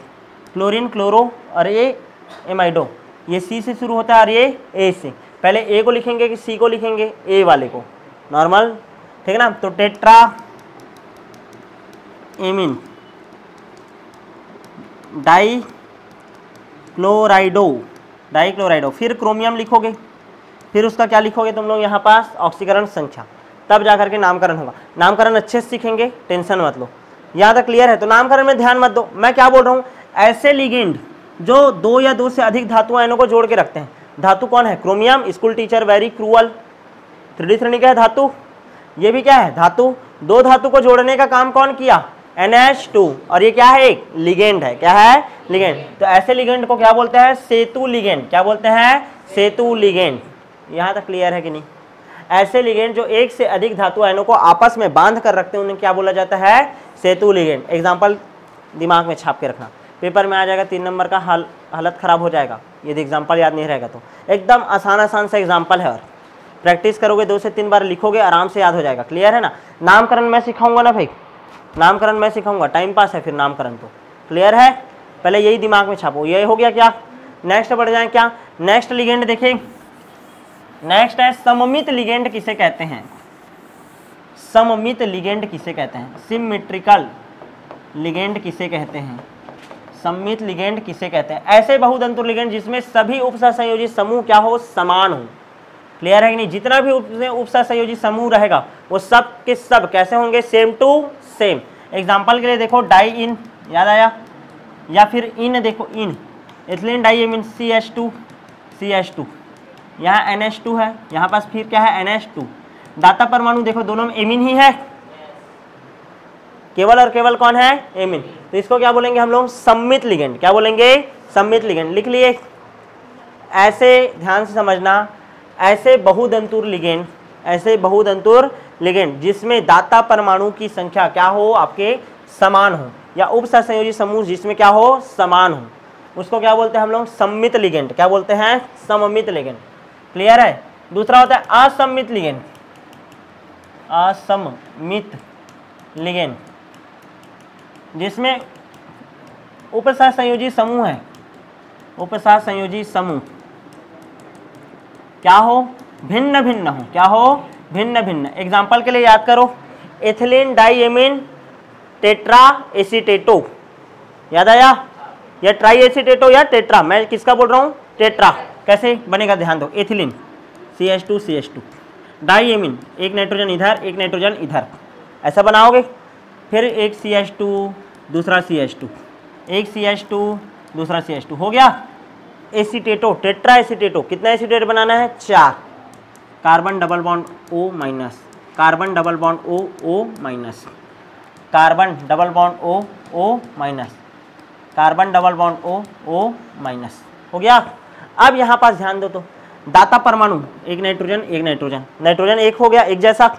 क्लोरीन, क्लोरो, और ये एमाइडो, ये C से शुरू होता है और ये A से। पहले A को लिखेंगे कि C को लिखेंगे? A वाले को, नॉर्मल, ठीक है ना। तो टेट्राएमीन डाइक्लोराइडो। फिर क्रोमियम लिखोगे, फिर उसका क्या लिखोगे तुम लोग? यहाँ पास ऑक्सीकरण संख्या, तब जाकर के नामकरण होगा। नामकरण अच्छे से सीखेंगे, टेंशन मत लो। यहाँ तक क्लियर है? तो नामकरण में ध्यान मत दो। मैं क्या बोल रहा हूँ? ऐसे लिगेंड जो 2 या 2 से अधिक धातु आयनों को जोड़ के रखते हैं। धातु कौन है? Chromium. School teacher very cruel. 3D श्रेणी का है धातु, ये भी क्या है? धातु। 2 धातु को जोड़ने का काम कौन किया? NH2। और ये क्या है? एक लिगेंड है। क्या है? लिगेंड। तो ऐसे लिगेंड को क्या बोलते हैं? सेतु लिगेंड। क्या बोलते हैं? सेतु लिगेंड। यहाँ तक क्लियर है कि नहीं? ऐसे लिगेंड जो 1 से अधिक धातु आयनों को आपस में बांध कर रखते हैं उन्हें क्या बोला जाता है? सेतु लिगेंड। एग्जाम्पल दिमाग में छाप के रखना। पेपर में आ जाएगा 3 नंबर का, हालत ख़राब हो जाएगा यदि एग्जाम्पल याद नहीं रहेगा तो। एकदम आसान सा एग्जाम्पल है और प्रैक्टिस करोगे 2 से 3 बार लिखोगे आराम से याद हो जाएगा। क्लियर है ना। नामकरण मैं सिखाऊंगा ना भाई, नामकरण मैं सिखाऊंगा, टाइम पास है फिर नामकरण तो। क्लियर है, पहले यही दिमाग में छापो। ये हो गया क्या, नेक्स्ट बढ़ जाए क्या, नेक्स्ट लिगेंड देखिए, नेक्स्ट है सममित लिगेंड किसे कहते हैं। सममित लिगेंड किसे कहते हैं, सिमेट्रिकल लिगेंड किसे कहते हैं, सममित लिगेंड किसे कहते हैं। ऐसे बहुतंतुर लिगेंड जिसमें सभी उपसहसंयोजी समूह क्या हो, समान हो। क्लियर है कि नहीं, जितना भी उपसहसंयोजी समूह रहेगा वो सब के सब कैसे होंगे, सेम टू सेम। एग्जाम्पल के लिए देखो डाई इन, याद आया, या फिर इन देखो इन, एथिलीन डाइएमीन CH2 CH2, यहाँ NH2 है, यहाँ पास फिर क्या है NH2। दाता परमाणु देखो दोनों में एमीन ही है, केवल और केवल कौन है, एमीन। तो इसको क्या बोलेंगे हम लोग, सममित लिगेंड। क्या बोलेंगे, सममित लिगेंड। लिख लिए। ऐसे ध्यान से समझना, ऐसे बहुदंतुर लिगेंड, ऐसे बहुदंतुर लिगेंड जिसमें दाता परमाणु की संख्या क्या हो, आपके समान हो, या उपसहसंयोजी समूह जिसमें क्या हो, समान हो, उसको क्या बोलते हैं हम लोग, सममित लिगेंड। क्या बोलते हैं, सममित लिगेंड। क्लियर है। दूसरा होता है असममित लिगेंड, असममित लिगेंड जिसमें उपसहसंयोजी समूह है, उपसहसंयोजी समूह क्या हो, भिन्न भिन्न हो। क्या हो, भिन्न भिन्न। एग्जाम्पल के लिए याद करो, एथिलीन डाइएमीन टेट्रा एसीटेटो, याद आया, या ट्राई एसीटेटो या टेट्रा, मैं किसका बोल रहा हूँ, टेट्रा। कैसे बनेगा ध्यान दो, एथिलीन CH2 CH2, डाइएमीन एक नाइट्रोजन इधर एक नाइट्रोजन इधर, ऐसा बनाओगे। फिर एक CH2 दूसरा CH2, एक CH2 दूसरा CH2, हो गया। एसीटेटो, टेट्रा एसीटेटो, कितना एसीटेट बनाना है, 4, carbon double bond O minus, carbon double bond O minus, carbon double bond O minus, carbon double bond O minus, हो गया। अब यहाँ पास ध्यान दो तो दाता परमाणु एक नाइट्रोजन एक नाइट्रोजन, नाइट्रोजन एक हो गया एक जैसा,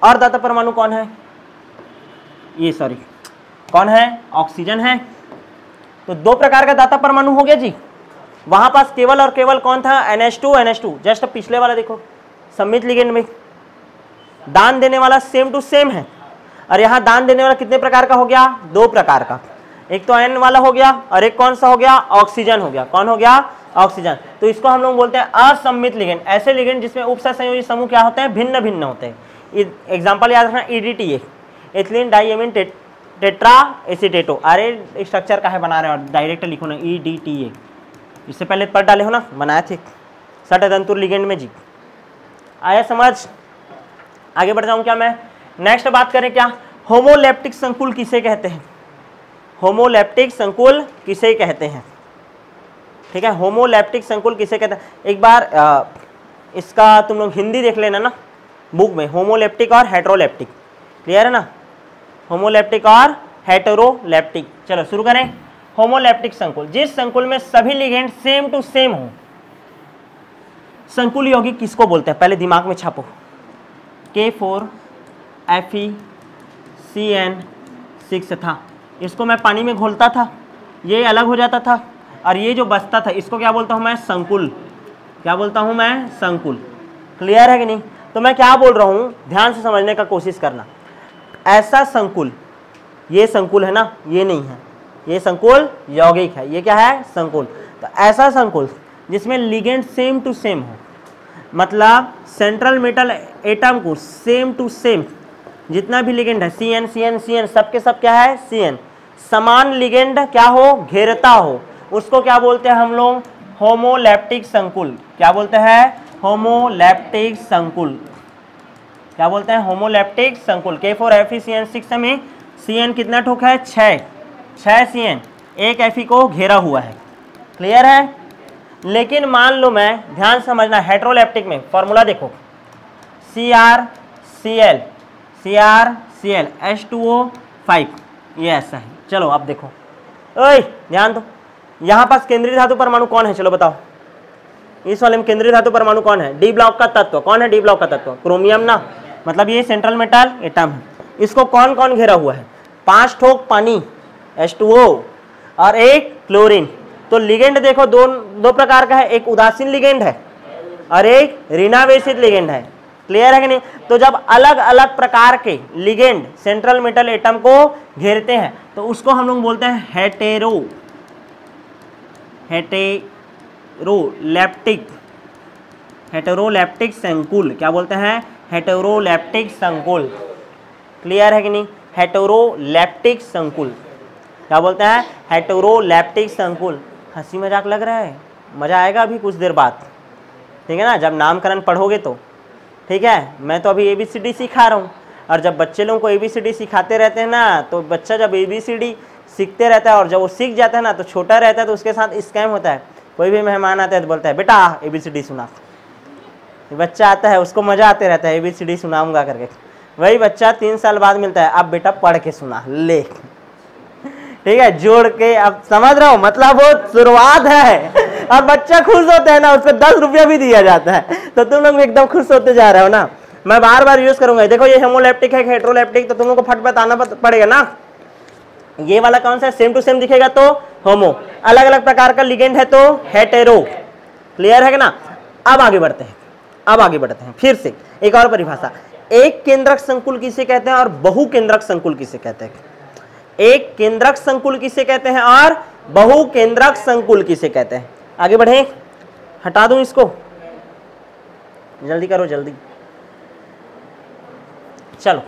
और दाता परमाणु कौन है, ये सॉरी कौन है, ऑक्सीजन है। तो 2 प्रकार का दाता परमाणु हो गया जी। वहां पास केवल और केवल कौन था, NH2 जस्ट पिछले वाला देखो, सममित लिगेंड में दान देने वाला सेम टू सेम है, और यहाँ दान देने वाला कितने प्रकार का हो गया, 2 प्रकार का। एक तो N वाला हो गया और एक कौन सा हो गया, ऑक्सीजन हो गया। कौन हो गया, ऑक्सीजन। तो इसको हम लोग बोलते हैं असममित लिगेंड। ऐसे लिगेंड जिसमें उपसहसंयोजी समूह क्या होते हैं, भिन्न भिन्न होते हैं। एग्जाम्पल याद रखना, EDTA, एथिलीन डाइएमीन टेट्रा एसीटेटो। अरे स्ट्रक्चर का है बना रहे हो, डायरेक्ट लिखो ना, EDTA, इससे पहले पढ़ डाले हो ना, बनाए थे षटतंतुर लिगेंड में जी। आया समझ, आगे बढ़ जाऊं क्या मैं। नेक्स्ट बात करें क्या, होमोलैप्टिक संकुल किसे कहते हैं, होमोलैप्टिक संकुल किसे कहते हैं। ठीक है, होमोलैप्टिक संकुल किसे कहते हैं। एक बार इसका तुम लोग हिंदी देख लेना ना बुक में, होमोलैप्टिक और हेटेरोलैप्टिक। क्लियर है ना, होमोलैप्टिक और हेटेरोलैप्टिक। चलो शुरू करें। होमोलैप्टिक संकुल, जिस संकुल में सभी लिगेंड सेम टू सेम हो। संकुल यौगिक किसको बोलते हैं, पहले दिमाग में छापो। K4FeCN6 था, इसको मैं पानी में घोलता था, ये अलग हो जाता था, और ये जो बचता था इसको क्या बोलता हूँ मैं, संकुल। क्या बोलता हूँ मैं, संकुल। क्लियर है कि नहीं। तो मैं क्या बोल रहा हूँ, ध्यान से समझने का कोशिश करना। ऐसा संकुल, ये संकुल है ना, ये नहीं है, ये संकुल यौगिक है, ये क्या है, संकुल। तो ऐसा संकुल जिसमें लिगेंड सेम टू सेम हो, मतलब सेंट्रल मेटल एटम को सेम टू सेम, जितना भी लिगेंड है CN CN CN सब के सब क्या है, CN, समान लिगेंड क्या हो, घेरता हो, उसको क्या बोलते हैं हम लोग, होमोलैप्टिक संकुल। क्या बोलते हैं, होमोलैप्टिक संकुल। क्या बोलते हैं, होमोलैप्टिक संकुल। K4FeCN6 में CN कितना ठोक है, 6 CN, एक Fe को घेरा हुआ है। क्लियर है। लेकिन मान लो मैं, ध्यान समझना, हेटेरोलैप्टिक में फॉर्मूला देखो, CrCl H2O5, ये ऐसा है। चलो अब देखो, ओए ध्यान दो, यहाँ पास केंद्रीय धातु परमाणु कौन है, चलो बताओ। इस वाले में केंद्रीय धातु परमाणु कौन है, डी ब्लॉक का तत्व। कौन है डी ब्लॉक का तत्व, क्रोमियम ना, मतलब ये सेंट्रल मेटल एटम है। इसको कौन कौन घेरा हुआ है, 5 ठोक पानी H2O, और एक क्लोरीन। तो लिगेंड देखो दो प्रकार का है, एक उदासीन लिगेंड है और एक ऋणावेशित लिगेंड है। क्लियर है कि नहीं? तो जब अलग अलग प्रकार के लिगेंड सेंट्रल मेटल एटम को घेरते हैं तो उसको हम लोग बोलते हैं हेटेरोलैप्टिक संकुल। क्या बोलते हैं? हेटेरोलैप्टिक संकुल। क्लियर है कि नहीं? हेटेरोलैप्टिक संकुल क्या बोलते हैं? हेटेरोलैप्टिक संकुल। हंसी मजाक लग रहा है? मजा आएगा अभी कुछ देर बाद, ठीक है ना, जब नामकरण पढ़ोगे तो। ठीक है, मैं तो अभी ABCD सिखा रहा हूँ, और जब बच्चे लोगों को ABCD सिखाते रहते हैं ना, तो बच्चा जब ABCD सीखते रहता है और जब वो सीख जाता है ना, तो छोटा रहता है तो उसके साथ स्कैम होता है। कोई भी मेहमान आता है तो बोलता है बेटा ABCD सुना। बच्चा आता है, उसको मजा आते रहता है ABCD सुनाऊंगा करके। वही बच्चा 3 साल बाद मिलता है, अब बेटा पढ़ के सुना ले। ठीक है, जोड़ के। अब समझ रहे हो? मतलब वो शुरुआत है और बच्चा खुश होता है ना, उसको 10 रुपया भी दिया जाता है। तो तुम लोग एकदम खुश होते जा रहे हो ना। मैं बार बार यूज करूंगा। देखो ये होमोलैप्टिक है, हेटेरोलैप्टिक, तो तुम लोग को फट बताना पड़ेगा ना। ये वाला कौन सा है? सेम टू सेम दिखेगा तो होमो, अलग अलग प्रकार का लिगेंड है तो हेटेरो। क्लियर है कि ना? अब आगे बढ़ते हैं फिर से एक और परिभाषा। एक केंद्रक संकुल किसे कहते हैं और बहुकेंद्रक संकुल किसे कहते हैं? एक केंद्रक संकुल किसे कहते हैं और बहुकेंद्रक संकुल किसे कहते हैं? आगे बढ़े, हटा दूं इसको, जल्दी करो जल्दी। चलो,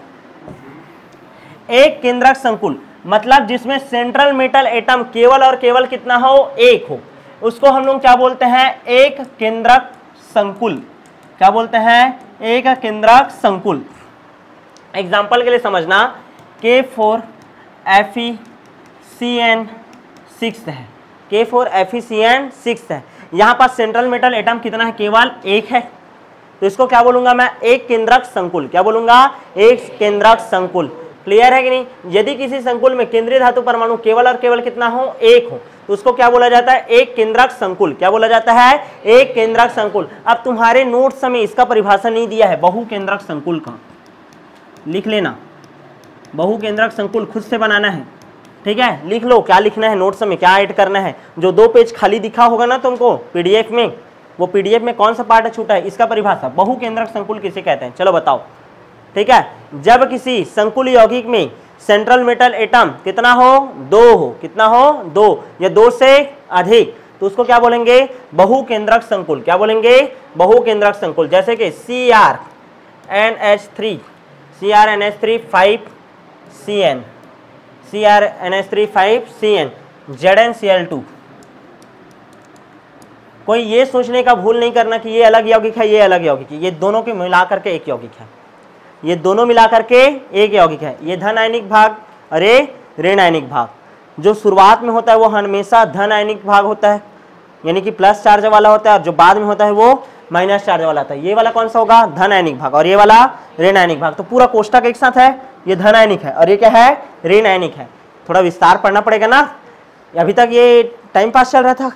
एक केंद्रक संकुल मतलब जिसमें सेंट्रल मेटल एटम केवल और केवल कितना हो? एक हो, उसको हम लोग क्या बोलते हैं? एक केंद्रक संकुल। क्या बोलते हैं? एक केंद्रक संकुल। एग्जाम्पल के लिए समझना, K4FeCN6 है, K4FeCN6 है। यहाँ पर सेंट्रल मेटल एटम कितना है? केवल एक है, तो इसको क्या बोलूंगा मैं? एक केंद्रक संकुल। क्या बोलूंगा? एक केंद्रक संकुल। क्लियर है कि नहीं? यदि किसी संकुल में केंद्रीय धातु परमाणु केवल और केवल कितना हो? एक हो, तो उसको क्या बोला जाता है? एक केंद्रक संकुल। क्या बोला जाता है? एक केंद्रक संकुल। अब तुम्हारे नोट्स में इसका परिभाषा नहीं दिया है, बहुकेंद्रक संकुल का लिख लेना। बहुकेंद्रक संकुल खुद से बनाना है, ठीक है? लिख लो क्या लिखना है, नोट्स में क्या ऐड करना है। जो 2 पेज खाली दिखा होगा ना तुमको PDF में, वो PDF में कौन सा पार्ट छूटा है? इसका परिभाषा। बहुकेंद्रक संकुल किसे कहते हैं? चलो बताओ। ठीक है, जब किसी संकुल यौगिक में सेंट्रल मेटल एटम कितना हो? 2 हो। कितना हो? 2 या 2 से अधिक, तो उसको क्या बोलेंगे? बहुकेंद्रक संकुल। क्या बोलेंगे? बहुकेंद्रक संकुल। जैसे कि CrNH3 5CN, CrNH3 5CN, ZnCl2। कोई ये सोचने का भूल नहीं करना कि ये अलग यौगिक है, ये अलग यौगिक है। ये दोनों के मिलाकर के एक यौगिक है, ये दोनों मिलाकर के एक यौगिक है। ये धन आयनिक भाग और ये ऋण आयनिक भाग। जो शुरुआत में होता है वो हमेशा धन आयनिक भाग होता है, यानी कि प्लस चार्ज वाला होता है, और जो बाद में होता है वो माइनस चार्ज वाला होता है। ये वाला कौन सा होगा? धन आयनिक भाग, और ये वाला ऋण आयनिक भाग। तो पूरा कोष्टक एक साथ है, ये धन आयनिक है और ये क्या है? ऋण आयनिक है। थोड़ा विस्तार पढ़ना पड़ेगा ना, अभी तक ये टाइम पास चल रहा था।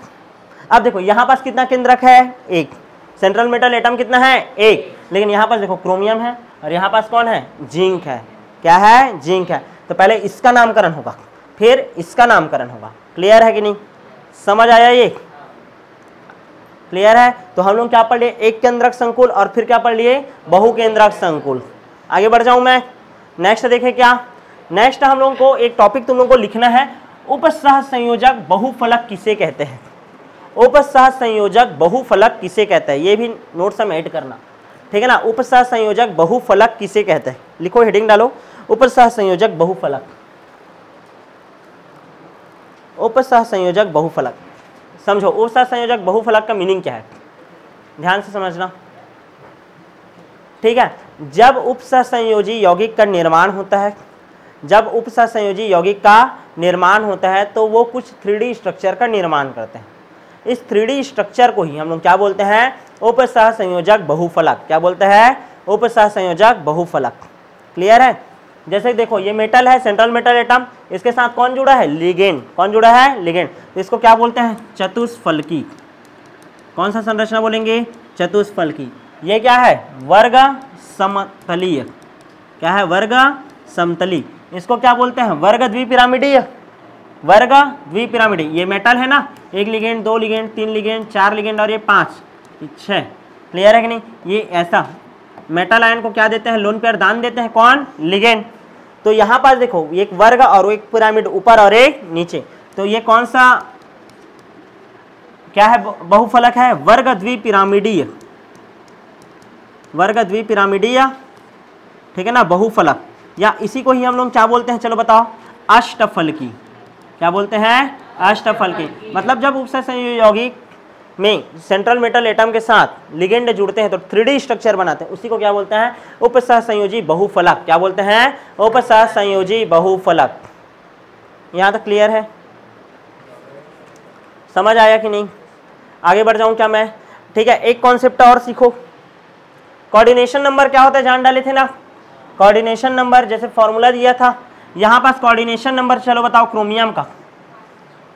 अब देखो यहाँ पास कितना केंद्रक है? एक। सेंट्रल मेटल एटम कितना है? एक। लेकिन यहाँ पास देखो क्रोमियम है और यहाँ पास कौन है? जिंक है। क्या है? जिंक है। तो पहले इसका नामकरण होगा, फिर इसका नामकरण होगा। क्लियर है कि नहीं? समझ आया ये? क्लियर है? तो हम लोग क्या पढ़ लिए? एक केंद्रक संकुल, और फिर क्या पढ़ लिए? बहुकेंद्रक संकुल। आगे बढ़ जाऊं मैं, नेक्स्ट देखें क्या। नेक्स्ट हम लोगों को एक टॉपिक तुम लोगों को लिखना है, उपसह संयोजक बहुफलक किसे कहते हैं? उपसह संयोजक बहुफलक किसे कहते हैं? ये भी नोट्स में ऐड करना, ठीक है ना। उपसह संयोजक बहुफलक किसे कहते हैं? लिखो, हेडिंग डालो, उपसह संयोजक बहुफलक। उपसह संयोजक बहुफलक समझो। उपसह संयोजक बहुफलक का मीनिंग क्या है? ध्यान से समझना, ठीक है। जब उपसह संयोजी यौगिक का निर्माण होता है, जब उपसह संयोजी यौगिक का निर्माण होता है तो वो कुछ 3D स्ट्रक्चर का निर्माण करते हैं। इस 3D स्ट्रक्चर को ही हम लोग क्या बोलते हैं? उपसह संयोजक बहुफलक। क्या बोलते हैं? उपसह संयोजक बहुफलक। क्लियर है? जैसे देखो ये मेटल है, सेंट्रल मेटल एटम, इसके साथ कौन जुड़ा है? लिगेंड। कौन जुड़ा है? लिगेंड। तो इसको क्या बोलते हैं? चतुष्फलकी। कौन सा संरचना बोलेंगे? चतुष्फलकी। ये क्या है? वर्ग समतलीय। क्या है? वर्ग समतली। इसको क्या बोलते हैं? वर्ग द्विपिरामिडीय। वर्ग द्विपिरामिडी, ये मेटल है ना, 1 लिगेंड 2 लिगेंड 3 लिगेंड 4 लिगेंड और ये 5 6, क्लियर है कि नहीं। ये ऐसा मेटल आयन को क्या देते हैं, लोन पेयर दान देते हैं, कौन, लिगेंड। तो यहाँ पर देखो एक वर्ग और एक पिरामिड ऊपर और एक नीचे, तो ये कौन सा क्या है, बहुफलक है, वर्ग द्विपिरामिडीय, वर्ग द्विपिरामिडीय, ठीक है ना, बहुफलक, या इसी को ही हम लोग क्या बोलते हैं, चलो बताओ, अष्टफलकी। क्या बोलते हैं, अष्टफलकी। मतलब जब उपसंयोजी यौगिक में सेंट्रल मेटल एटम के साथ लिगेंड जुड़ते हैं तो 3D स्ट्रक्चर बनाते हैं, उसी को क्या बोलते हैं, उपसहसंयोजी बहुफलक। क्या बोलते हैं, उपसहसंयोजी बहुफलक। यहाँ तक क्लियर है, समझ आया कि नहीं। आगे बढ़ जाऊं क्या मैं, ठीक है। एक कॉन्सेप्ट और सीखो, कोऑर्डिनेशन नंबर क्या होता है, जान डाले थे ना, कोऑर्डिनेशन नंबर जैसे फॉर्मूला दिया था, यहाँ पास कोऑर्डिनेशन नंबर, चलो बताओ, क्रोमियम का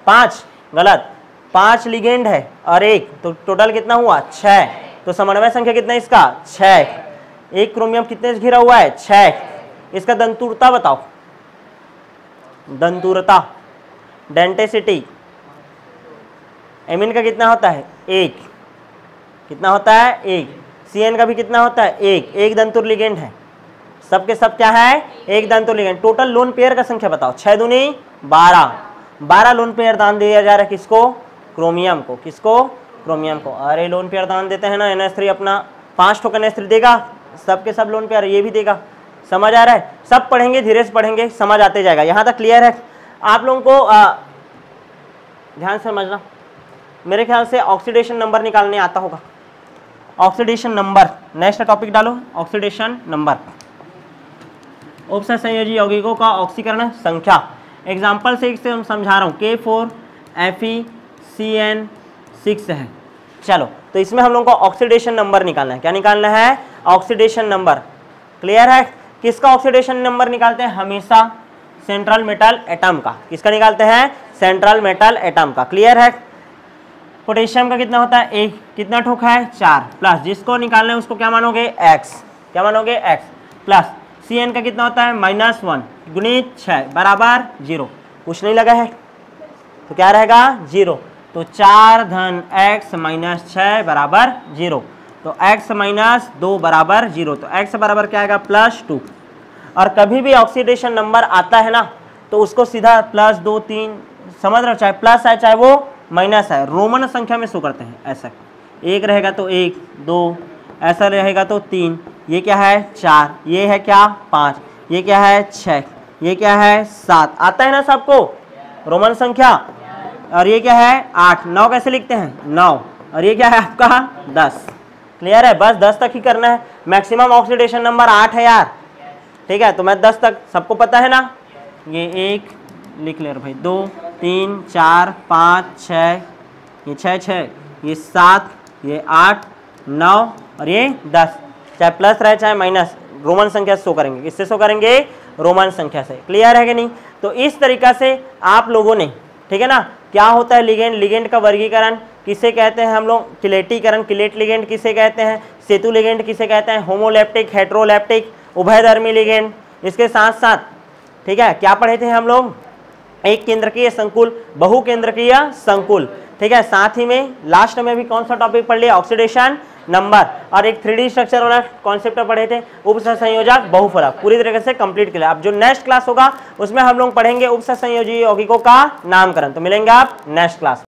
5, गलत, 5 लिगेंड है और 1, तो टोटल कितना हुआ, 6, तो समन्वय संख्या कितना है इसका, 6। एक क्रोमियम कितने से घिरा हुआ है, 6। इसका दंतुरता बताओ, दंतुरता, डेंटेसिटी, एमिन का कितना होता है, 1, कितना होता है, 1। CN का भी कितना होता है, 1, एक दंतुर लिगेंड है, सबके सब क्या है, एक दंतुर लिगेंड। टोटल लोन पेयर का संख्या बताओ, 6 दूनी 12, 12 लोन पेयर दान दिया जा रहा है, किसको, क्रोमियम को, किसको, क्रोमियम को। अरे लोन पेयर दान देते हैं ना, NH3 अपना 5 टोकन NH3 देगा, सबके सब लोन पेयर ये भी देगा, समझ आ रहा है। सब पढ़ेंगे, धीरे से पढ़ेंगे, समझ आते जाएगा। यहाँ तक क्लियर है आप लोगों को, ध्यान से समझना। मेरे ख्याल से ऑक्सीडेशन नंबर निकालने आता होगा, ऑक्सीडेशन नंबर, नेक्स्ट टॉपिक डालो, ऑक्सीडेशन नंबर, उपसहसंयोजी यौगिकों का ऑक्सीकरण संख्या। एग्जाम्पल से हम समझा रहा हूँ, K4FeCN6 है। चलो, तो इसमें हम लोग को ऑक्सीडेशन नंबर निकालना है। क्या निकालना है, ऑक्सीडेशन नंबर, क्लियर है। किसका ऑक्सीडेशन नंबर निकालते हैं, हमेशा सेंट्रल मेटल एटम का। किसका निकालते हैं, सेंट्रल मेटल एटम का, क्लियर है। पोटेशियम का कितना होता है, 1, कितना ठोक है, 4, प्लस जिसको निकालना है उसको क्या मानोगे, x, क्या मानोगे, x, प्लस Cn का कितना होता है, -1 गुणित 6 बराबर 0, कुछ नहीं लगा है तो क्या रहेगा, 0। तो 4 धन x माइनस 6 बराबर 0, तो x माइनस 2 बराबर 0, तो x बराबर क्या आएगा, +2। और कभी भी ऑक्सीडेशन नंबर आता है ना, तो उसको सीधा +2 3 समझ रहे हो, चाहे प्लस है चाहे वो माइनस है, रोमन संख्या में शो करते हैं। ऐसा 1 रहेगा तो 1 2, ऐसा रहेगा तो 3, ये क्या है 4, ये है क्या 5, ये क्या है 6, ये क्या है 7, आता है ना सबको रोमन संख्या। और ये क्या है 8, 9 कैसे लिखते हैं 9, और ये क्या है आपका 10, क्लियर है। बस 10 तक ही करना है, मैक्सिमम ऑक्सीडेशन नंबर 8 है यार, ठीक है। तो मैं 10 तक, सबको पता है ना, ये 1 लिख ले भाई, 2 3 4 5 6, ये 6, ये 7, ये 8 9 और ये 10, चाहे प्लस रहे चाहे माइनस, रोमन संख्या से शो करेंगे। किससे शो करेंगे, रोमन संख्या से, क्लियर है कि नहीं। तो इस तरीका से आप लोगों ने, ठीक है ना, क्या होता है लिगेंड, लिगेंड का वर्गीकरण किसे कहते हैं हम लोग, किलेटीकरण, किलेट लिगेंड किसे कहते हैं, सेतु लिगेंड किसे कहते हैं, होमोलैप्टिक, हेट्रोलैप्टिक, उभयधर्मी लिगेंड। इसके साथ साथ, ठीक है, क्या पढ़े थे हम लोग, एक केंद्रकीय संकुल, बहु केंद्रकीय संकुल, ठीक है। साथ ही में लास्ट में भी कौन सा टॉपिक पढ़ लिया, ऑक्सीडेशन नंबर, और एक 3D स्ट्रक्चर वाला कॉन्सेप्ट पढ़े थे, उपसहसंयोजक बहुफलक, पूरी तरीके से कंप्लीट किया। अब जो नेक्स्ट क्लास होगा उसमें हम लोग पढ़ेंगे उपसहसंयोजी यौगिकों का नामकरण। तो मिलेंगे आप नेक्स्ट क्लास।